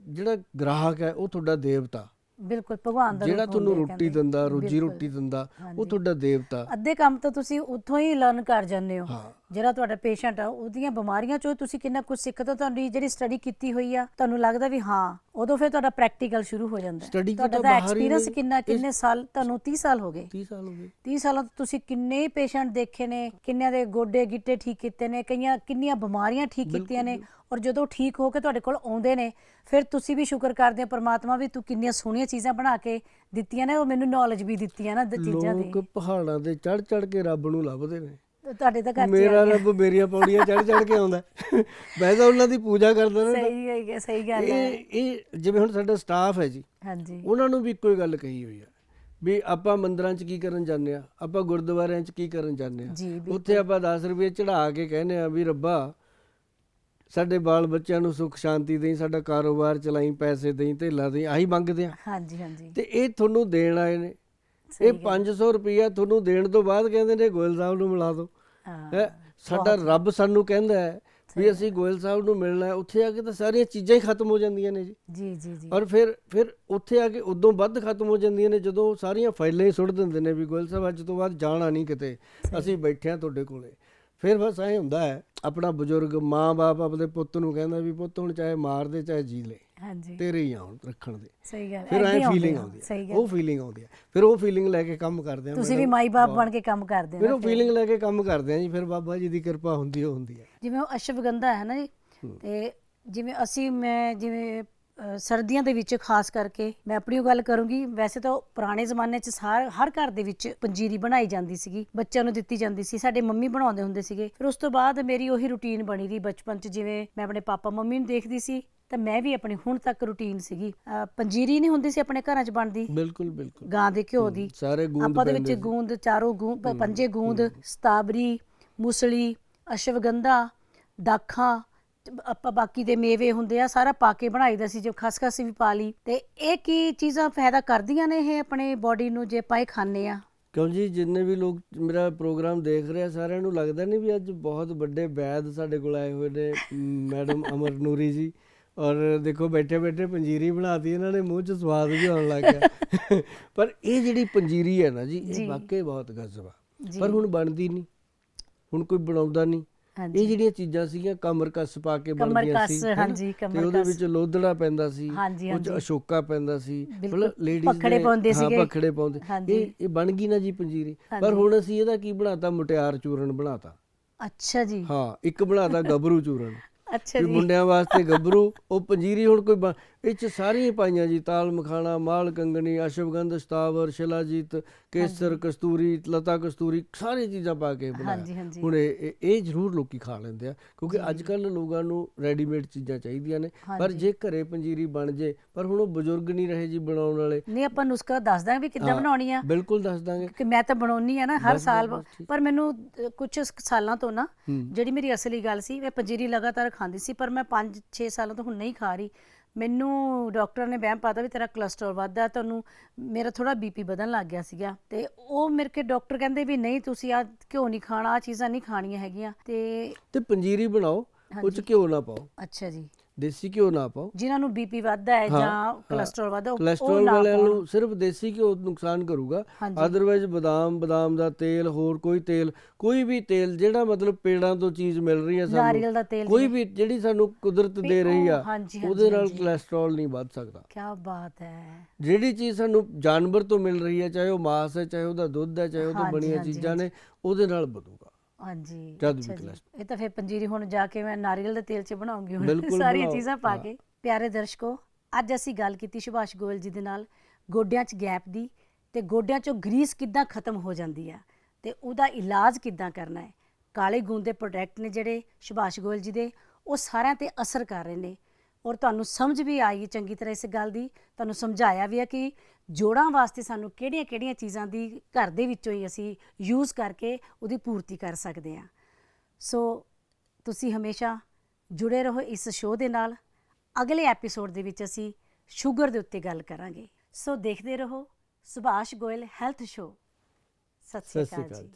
ਜਿਹੜਾ ਗ੍ਰਾਹਕ ਹੈ ਉਹ ਤੁਹਾਡਾ ਦੇਵਤਾ, ਬਿਲਕੁਲ ਭਗਵਾਨ ਦਾ, ਜਿਹੜਾ ਤੁਹਾਨੂੰ ਰੋਟੀ ਦਿੰਦਾ, ਰੋਜੀ ਰੋਟੀ ਦਿੰਦਾ, ਉਹ ਤੁਹਾਡਾ ਦੇਵਤਾ। ਅੱਧੇ ਕੰਮ ਤਾਂ ਤੁਸੀਂ ਉੱਥੋਂ ਹੀ ਲਰਨ ਕਰ ਜਾਂਦੇ ਹੋ। ਜਿਹੜਾ ਤੁਹਾਡਾ ਪੇਸ਼ੈਂਟ ਆ ਉਹਦੀਆਂ ਬਿਮਾਰੀਆਂ ਚੋਂ ਤੁਸੀਂ ਕਿੰਨਾ ਕੁਝ ਸਿੱਖਦੇ, ਤੁਹਾਡੀ ਜਿਹੜੀ ਸਟੱਡੀ ਕੀਤੀ ਹੋਈ ਆ, ਤੁਹਾਨੂੰ ਲੱਗਦਾ ਵੀ ਹਾਂ, ਉਦੋਂ ਫਿਰ ਤੁਹਾਡਾ ਪ੍ਰੈਕਟੀਕਲ ਸ਼ੁਰੂ ਹੋ ਜਾਂਦਾ। ਤੁਹਾਡਾ ਤਾਂ ਐਕਸਪੀਰੀਅੰਸ ਕਿੰਨੇ ਸਾਲ, ਤੁਹਾਨੂੰ 30 ਸਾਲ ਹੋ ਗਏ। 30 ਸਾਲਾਂ ਤੋਂ ਤੁਸੀਂ ਕਿੰਨੇ ਪੇਸ਼ੈਂਟ ਦੇਖੇ ਨੇ, ਕਿੰਨਿਆਂ ਦੇ ਗੋਡੇ ਗਿੱਟੇ ਠੀਕ ਕੀਤੇ ਨੇ, ਕਿੰਨੀਆਂ ਬਿਮਾਰੀਆਂ ਠੀਕ ਕੀਤੀਆਂ ਨੇ, ਔਰ ਜਦੋਂ ਠੀਕ ਹੋ ਕੇ ਤੁਹਾਡੇ ਕੋਲ ਆਉਂਦੇ ਨੇ, ਫਿਰ ਤੁਸੀਂ ਵੀ ਸ਼ੁਕਰ ਕਰਦੇ ਹੋ ਪਰਮਾਤਮਾ ਵੀ ਤੂੰ ਕਿੰਨੀਆਂ ਸੋਹਣੀਆਂ ਚੀਜ਼ਾਂ ਬਣਾ ਕੇ ਦਿੱਤੀਆਂ ਨੇ, ਉਹ ਮੈਨੂੰ ਨੌਲੇਜ ਵੀ ਦਿੱਤੀਆਂ ਨਾ ਚੀਜ਼ਾਂ ਦੀ। ਲੋਕ ਪਹਾੜਾਂ ਤੇ ਚੜ੍ਹ ਕੇ ਰੱਬ ਨੂੰ ਲੱਭਦੇ ਨੇ, ਤੁਹਾਡੇ ਤਾਂ ਘਰ ਮੇਰਾ ਰੱਬ ਮੇਰੀਆਂ ਪੌੜੀਆਂ ਚੜ੍ਹ ਕੇ ਆਉਂਦਾ, ਮੈਂ ਤਾਂ ਉਹਨਾਂ ਦੀ ਪੂਜਾ ਕਰਦਾ ਨਾ। ਸਹੀ ਗੱਲ ਹੈ। ਇਹ ਜਿਵੇਂ ਹੁਣ ਸਾਡਾ ਸਟਾਫ ਹੈ ਜੀ, ਹਾਂਜੀ, ਉਹਨਾਂ ਨੂੰ ਵੀ ਇੱਕੋ ਹੀ ਗੱਲ ਕਹੀ ਹੋਈ ਆ ਵੀ ਆਪਾਂ ਮੰਦਿਰਾਂ 'ਚ ਕੀ ਕਰਨ ਜਾਂਦੇ ਆ, ਆਪਾਂ ਗੁਰਦੁਆਰਿਆਂ 'ਚ ਕੀ ਕਰਨ ਜਾਂਦੇ ਆ, ਉੱਥੇ ਆਪਾਂ 10 ਰੁਪਏ ਚੜ੍ਹਾ ਕੇ ਕਹਿੰਦੇ ਆ ਵੀ ਰੱਬਾ ਸਾਡੇ ਬਾਲ ਬੱਚਿਆਂ ਨੂੰ ਸੁੱਖ ਸ਼ਾਂਤੀ ਦੇਈ, ਸਾਡਾ ਕਾਰੋਬਾਰ ਚਲਾਈ, ਪੈਸੇ ਦੇਈ, ਧੇਲਾ ਦੇਈ, ਆਹੀ ਮੰਗਦੇ ਆ। ਹਾਂਜੀ ਹਾਂਜੀ। ਤੇ ਇਹ ਤੁਹਾਨੂੰ ਦੇਣ ਆਏ ਨੇ, ਸਹੀ ਇਹ ਗੱਲ। 500 ਰੁਪਈਆ ਤੁਹਾਨੂੰ ਦੇਣ ਤੋਂ ਬਾਅਦ ਕਹਿੰਦੇ ਨੇ ਗੋਇਲ ਸਾਹਿਬ ਨੂੰ ਮਿਲਾ ਦਿਓ। ਹਾਂ, ਸਾਡਾ ਰੱਬ ਸਾਨੂੰ ਕਹਿੰਦਾ ਹੈ ਵੀ ਅਸੀਂ ਗੋਇਲ ਸਾਹਿਬ ਨੂੰ ਮਿਲਣਾ ਹੈ। ਉੱਥੇ ਆ ਕੇ ਤਾਂ ਸਾਰੀਆਂ ਚੀਜ਼ਾਂ ਹੀ ਖਤਮ ਹੋ ਜਾਂਦੀਆਂ ਨੇ ਜੀ। ਜੀ ਜੀ ਜੀ। ਔਰ ਫਿਰ ਉੱਥੇ ਆ ਕੇ ਉਦੋਂ ਵੱਧ ਖਤਮ ਹੋ ਜਾਂਦੀਆਂ ਨੇ ਜਦੋਂ ਸਾਰੀਆਂ ਫਾਈਲਾਂ ਹੀ ਸੁੱਟ ਦਿੰਦੇ ਨੇ ਵੀ ਗੋਇਲ ਸਾਹਿਬ ਅੱਜ ਤੋਂ ਬਾਅਦ ਜਾਣਾ ਨਹੀਂ ਕਿਤੇ, ਅਸੀਂ ਬੈਠੇ ਹਾਂ ਤੁਹਾਡੇ ਕੋਲੇ। ਫਿਰ ਬਸ ਐਂ ਹੁੰਦਾ ਹੈ, ਆਪਣਾ ਬਜ਼ੁਰਗ ਮਾਂ ਬਾਪ ਆਪਣੇ ਪੁੱਤ ਨੂੰ ਕਹਿੰਦਾ ਵੀ ਪੁੱਤ ਹੁਣ ਚਾਹੇ ਮਾਰ ਦੇ ਚਾਹੇ ਜੀ ਲੈ, ਹਾਂਜੀ ਤੇਰੇ ਹੀ ਆਉਣ ਰੱਖਣ ਦੇ। ਸਹੀ ਗੱਲ। ਫਿਰ ਐਂ ਫੀਲਿੰਗ ਆਉਂਦੀ ਹੈ, ਉਹ ਫੀਲਿੰਗ ਆਉਂਦੀ ਹੈ। ਫਿਰ ਉਹ ਫੀਲਿੰਗ ਲੈ ਕੇ ਕੰਮ ਕਰਦੇ ਆ। ਤੁਸੀਂ ਵੀ ਮਾਈ ਬਾਪ ਬਣ ਕੇ ਕੰਮ ਕਰਦੇ ਹੋ। ਫਿਰ ਉਹ ਫੀਲਿੰਗ ਲੈ ਕੇ ਕੰਮ ਕਰਦੇ ਆ ਜੀ। ਫਿਰ ਬਾਬਾ ਜੀ ਦੀ ਕਿਰਪਾ ਹੁੰਦੀ ਹੁੰਦੀ ਹੈ। ਜਿਵੇਂ ਉਹ ਅਸ਼ਵਗੰਧਾ ਹੈ ਨਾ ਜੀ, ਤੇ ਜਿਵੇਂ ਮੈਂ ਸਰਦੀਆਂ ਦੇ ਵਿੱਚ ਖਾਸ ਕਰਕੇ ਮੈਂ ਆਪਣੀ ਗੱਲ ਕਰੂੰਗੀ। ਵੈਸੇ ਤਾਂ ਪੁਰਾਣੇ ਜ਼ਮਾਨੇ 'ਚ ਹਰ ਘਰ ਦੇ ਵਿੱਚ ਪੰਜੀਰੀ ਬਣਾਈ ਜਾਂਦੀ ਸੀਗੀ, ਬੱਚਿਆਂ ਨੂੰ ਦਿੱਤੀ ਜਾਂਦੀ ਸੀ, ਸਾਡੇ ਮੰਮੀ ਬਣਾਉਂਦੇ ਹੁੰਦੇ ਸੀਗੇ। ਫਿਰ ਉਸ ਤੋਂ ਬਾਅਦ ਮੇਰੀ ਉਹੀ ਰੂਟੀਨ ਬਣੀ ਰਹੀ ਬਚਪਨ 'ਚ, ਜਿਵੇਂ ਮੈਂ ਆਪਣੇ ਪਾਪਾ ਮੰਮੀ ਨੂੰ ਦੇਖਦੀ ਸੀ ਤਾਂ ਮੈਂ ਵੀ ਆਪਣੀ ਹੁਣ ਤੱਕ ਰੂਟੀਨ ਸੀਗੀ। ਪੰਜੀਰੀ ਨਹੀਂ ਹੁੰਦੀ ਸੀ ਆਪਣੇ ਘਰਾਂ 'ਚ ਬਣਦੀ, ਬਿਲਕੁਲ ਬਿਲਕੁਲ, ਗਾਂ ਦੇ ਘਿਓ ਦੀ, ਸਾਰੇ ਗੂੰਦ ਆਪਾਂ ਦੇ ਵਿੱਚ ਗੂੰਦ, ਚਾਰੋਂ ਗੂੰਦ, ਪੰਜੇ ਗੂੰਦ, ਸਤਾਬਰੀ, ਮੂਸਲੀ, ਅਸ਼ਵਗੰਧਾ, ਦਾਖਾਂ, ਆਪਾਂ ਬਾਕੀ ਦੇ ਮੇਵੇ ਹੁੰਦੇ ਆ ਸਾਰਾ ਪਾ ਕੇ ਬਣਾਈਦਾ ਸੀ। ਜੋ ਖਸਖਸ ਵੀ ਪਾ ਲਈ। ਤੇ ਇਹ ਕੀ ਚੀਜ਼ਾਂ ਫਾਇਦਾ ਕਰਦੀਆਂ ਨੇ ਇਹ ਆਪਣੇ ਬੋਡੀ ਨੂੰ ਜੇ ਆਪਾਂ ਇਹ ਖਾਂਦੇ ਆ? ਕਿਉਂ ਜੀ, ਜਿੰਨੇ ਵੀ ਲੋਕ ਮੇਰਾ ਪ੍ਰੋਗਰਾਮ ਦੇਖ ਰਹੇ ਆ ਸਾਰਿਆਂ ਨੂੰ ਲੱਗਦਾ ਨਹੀਂ ਵੀ ਅੱਜ ਬਹੁਤ ਵੱਡੇ ਵੈਦ ਸਾਡੇ ਕੋਲ ਆਏ ਹੋਏ ਨੇ, ਮੈਡਮ ਅਮਰ ਨੂਰੀ ਜੀ। ਔਰ ਦੇਖੋ ਬੈਠੇ ਬੈਠੇ ਪੰਜੀਰੀ ਬਣਾਤੀ ਇਹਨਾਂ ਨੇ, ਮੂੰਹ 'ਚ ਸਵਾਦ ਵੀ ਆਉਣ ਲੱਗ ਗਿਆ। ਪਰ ਇਹ ਜਿਹੜੀ ਪੰਜੀਰੀ ਹੈ ਨਾ ਜੀ, ਇਹ ਵਾਕਈ ਬਹੁਤ ਗਜ਼ਬ ਆ। ਪਰ ਹੁਣ ਬਣਦੀ ਨਹੀਂ, ਹੁਣ ਕੋਈ ਬਣਾਉਂਦਾ ਨਹੀਂ। ਇਹ ਜਿਹੜੀਆਂ ਚੀਜ਼ਾਂ ਸੀਗੀਆਂ ਕਮਰਕਸ ਪਾ ਕੇ ਬਣਦੀਆਂ ਸੀ, ਤੇ ਉਹਦੇ ਵਿੱਚ ਲੋਧੜਾ ਪੈਂਦਾ ਸੀ, ਉਹ 'ਚ ਅਸ਼ੋਕਾ ਪੈਂਦਾ ਸੀ, ਮਤਲਬ ਲੇਡੀਜ਼ ਪਖੜੇ ਪਾਉਂਦੇ ਸੀਗੇ। ਪਖੜੇ ਪਾਉਂਦੇ। ਇਹ ਬਣ ਗਈ ਨਾ ਜੀ ਪੰਜੀਰੀ। ਪਰ ਹੁਣ ਅਸੀਂ ਇਹਦਾ ਕੀ ਬਣਾਤਾ, ਮੁਟਿਆਰ ਚੂਰਨ ਬਣਾਤਾ। ਅੱਛਾ ਜੀ। ਹਾਂ, ਇੱਕ ਬਣਾਤਾ ਗੱਭਰੂ ਚੂਰਨ। ਅੱਛਾ ਜੀ, ਮੁੰਡਿਆਂ ਵਾਸਤੇ ਗੱਭਰੂ। ਉਹ ਪੰਜੀਰੀ ਹੁਣ ਕੋਈ ਇਹ 'ਚ ਸਾਰੀਆਂ ਪਾਈਆਂ ਜੀ, ਤਾਲ ਮਖਾਣਾ, ਮਾਲ ਕੰਗਣੀ, ਅਸ਼ਵਗੰਧ, ਸਤਾਵਰ, ਸ਼ਿਲਾਜੀਤ, ਕੇਸਰ, ਕਸਤੂਰੀ, ਲਤਾ ਕਸਤੂਰੀ, ਸਾਰੀਆਂ ਚੀਜ਼ਾਂ ਪਾ ਕੇ ਬਣਾਇਆ। ਹੁਣ ਇਹ ਜ਼ਰੂਰ ਲੋਕੀ ਖਾ ਲੈਂਦੇ ਆ, ਕਿਉਂਕਿ ਅੱਜ ਕੱਲ੍ਹ ਲੋਕਾਂ ਨੂੰ ਰੈਡੀਮੇਡ ਚੀਜ਼ਾਂ ਚਾਹੀਦੀਆਂ ਨੇ। ਪਰ ਜੇ ਘਰੇ ਪੰਜੀਰੀ ਬਣ ਜੇ, ਪਰ ਹੁਣ ਉਹ ਬਜ਼ੁਰਗ ਨਹੀਂ ਰਹੇ ਜੀ ਬਣਾਉਣ ਵਾਲੇ। ਨਹੀਂ, ਆਪਾਂ ਨੁਸਖਾ ਦੱਸ ਦਾਂਗੇ ਵੀ ਕਿੱਦਾਂ ਬਣਾਉਣੀ ਆ। ਬਿਲਕੁਲ ਦੱਸ ਦਾਂਗੇ, ਕਿ ਮੈਂ ਤਾਂ ਬਣਾਉਣੀ ਆ ਨਾ ਹਰ ਸਾਲ। ਪਰ ਮੈਨੂੰ ਕੁਝ ਸਾਲਾਂ ਤੋਂ ਨਾ, ਜਿਹੜੀ ਮੇਰੀ ਅਸਲੀ ਗੱਲ ਸੀ, ਮੈਂ ਪੰਜੀਰੀ ਲਗਾਤਾਰ ਖਾਂਦੀ ਸੀ, ਪਰ ਮੈਂ 5-6 ਸਾਲਾਂ ਤੋਂ ਹੁਣ ਨਹੀਂ ਖਾ ਰਹੀ। ਮੈਨੂੰ ਡਾਕਟਰ ਨੇ ਵਹਿਮ ਪਾਤਾ ਵੀ ਤੇਰਾ ਕੋਲੈਸਟਰੋਲ ਵੱਧਦਾ, ਤੁਹਾਨੂੰ ਮੇਰਾ ਥੋੜਾ BP ਵਧਣ ਲੱਗ ਗਿਆ ਸੀਗਾ। ਤੇ ਉਹ ਮੇਰੇ ਕੇ ਡਾਕਟਰ ਕਹਿੰਦੇ ਵੀ ਨਹੀਂ, ਤੁਸੀਂ ਆ ਘਿਓ ਨਹੀਂ ਖਾਣਾ, ਆ ਚੀਜ਼ਾਂ ਨਹੀਂ ਖਾਣੀਆਂ ਹੈਗੀਆਂ। ਤੇ ਪੰਜੀਰੀ ਬਣਾਓ, ਉਹ 'ਚ ਘਿਓ ਨਾ ਪਾਓ। ਅੱਛਾ ਜੀ। ਦੇਸੀ ਘਿਓ ਨਾ ਪਾਓ। ਜਿਨ੍ਹਾਂ ਨੂੰ BP ਵੱਧਦਾ ਹੈ ਜਾਂ ਕੋਲੈਸਟਰੋਲ ਵੱਧਦਾ, ਕੋਲੈਸਟਰੋਲ ਵਾਲਿਆਂ ਨੂੰ ਸਿਰਫ ਦੇਸੀ ਘਿਓ ਨੁਕਸਾਨ ਕਰੂਗਾ। ਅਦਰਵਾਈਜ਼ ਬਦਾਮ ਦਾ ਤੇਲ, ਹੋਰ ਕੋਈ ਵੀ ਤੇਲ ਜਿਹੜਾ ਮਤਲਬ ਪੇੜਾਂ ਤੋਂ ਚੀਜ਼ ਮਿਲ ਰਹੀ ਹੈ ਸਾਨੂੰ, ਨਾਰੀਅਲ ਦਾ ਤੇਲ, ਕੋਈ ਵੀ ਜਿਹੜੀ ਸਾਨੂੰ ਕੁਦਰਤ ਦੇ ਰਹੀ ਆ, ਉਹਦੇ ਨਾਲ ਕੋਲੈਸਟਰੋਲ ਨਹੀਂ ਵੱਧ ਸਕਦਾ। ਕੀ ਬਾਤ ਹੈ। ਜਿਹੜੀ ਚੀਜ਼ ਸਾਨੂੰ ਜਾਨਵਰ ਤੋਂ ਮਿਲ ਰਹੀ ਹੈ, ਚਾਹੇ ਉਹ ਮਾਸ ਹੈ, ਚਾਹੇ ਉਹਦਾ ਦੁੱਧ ਹੈ, ਚਾਹੇ ਉਹ ਤੋਂ ਬਣੀਆਂ ਚੀਜ਼ਾਂ ਨੇ, ਉਹਦੇ ਨਾਲ ਵਧੂਗਾ। ਹਾਂਜੀ, ਇਹ ਤਾਂ ਫਿਰ ਪੰਜੀਰੀ ਹੁਣ ਜਾ ਕੇ ਮੈਂ ਨਾਰੀਅਲ ਦੇ ਤੇਲ 'ਚ ਬਣਾਉਂਗੀ ਹੁਣ, ਸਾਰੀਆਂ ਚੀਜ਼ਾਂ ਪਾ ਕੇ। ਪਿਆਰੇ ਦਰਸ਼ਕੋ, ਅੱਜ ਅਸੀਂ ਗੱਲ ਕੀਤੀ ਸੁਭਾਸ਼ ਗੋਇਲ ਜੀ ਦੇ ਨਾਲ ਗੋਡਿਆਂ 'ਚ ਗੈਪ ਦੀ, ਤੇ ਗੋਡਿਆਂ 'ਚੋਂ ਗਰੀਸ ਕਿੱਦਾਂ ਖਤਮ ਹੋ ਜਾਂਦੀ ਆ, ਤੇ ਉਹਦਾ ਇਲਾਜ ਕਿੱਦਾਂ ਕਰਨਾ ਹੈ। ਕਾਲੇ ਗੂੰਦ ਦੇ ਪ੍ਰੋਡਕਟ ਨੇ ਜਿਹੜੇ ਸੁਭਾਸ਼ ਗੋਇਲ ਜੀ ਦੇ, ਉਹ ਸਾਰਿਆਂ ਤੇ ਅਸਰ ਕਰ ਰਹੇ ਨੇ। ਔਰ ਤੁਹਾਨੂੰ ਸਮਝ ਵੀ ਆਈ ਚੰਗੀ ਤਰ੍ਹਾਂ ਇਸ ਗੱਲ ਦੀ, ਤੁਹਾਨੂੰ ਸਮਝਾਇਆ ਵੀ ਹੈ ਕਿ ਜੋੜਾਂ ਵਾਸਤੇ ਸਾਨੂੰ ਕਿਹੜੀਆਂ ਚੀਜ਼ਾਂ ਦੀ ਘਰ ਦੇ ਵਿੱਚੋਂ ਹੀ ਅਸੀਂ ਯੂਜ਼ ਕਰਕੇ ਉਹਦੀ ਪੂਰਤੀ ਕਰ ਸਕਦੇ ਹਾਂ। ਸੋ ਤੁਸੀਂ ਹਮੇਸ਼ਾ ਜੁੜੇ ਰਹੋ ਇਸ ਸ਼ੋਅ ਦੇ ਨਾਲ। ਅਗਲੇ ਐਪੀਸੋਡ ਦੇ ਵਿੱਚ ਅਸੀਂ ਸ਼ੂਗਰ ਦੇ ਉੱਤੇ ਗੱਲ ਕਰਾਂਗੇ। ਸੋ ਦੇਖਦੇ ਰਹੋ ਸੁਭਾਸ਼ ਗੋਇਲ ਹੈਲਥ ਸ਼ੋਅ। ਸਤਿ ਸ਼੍ਰੀ ਅਕਾਲ ਜੀ।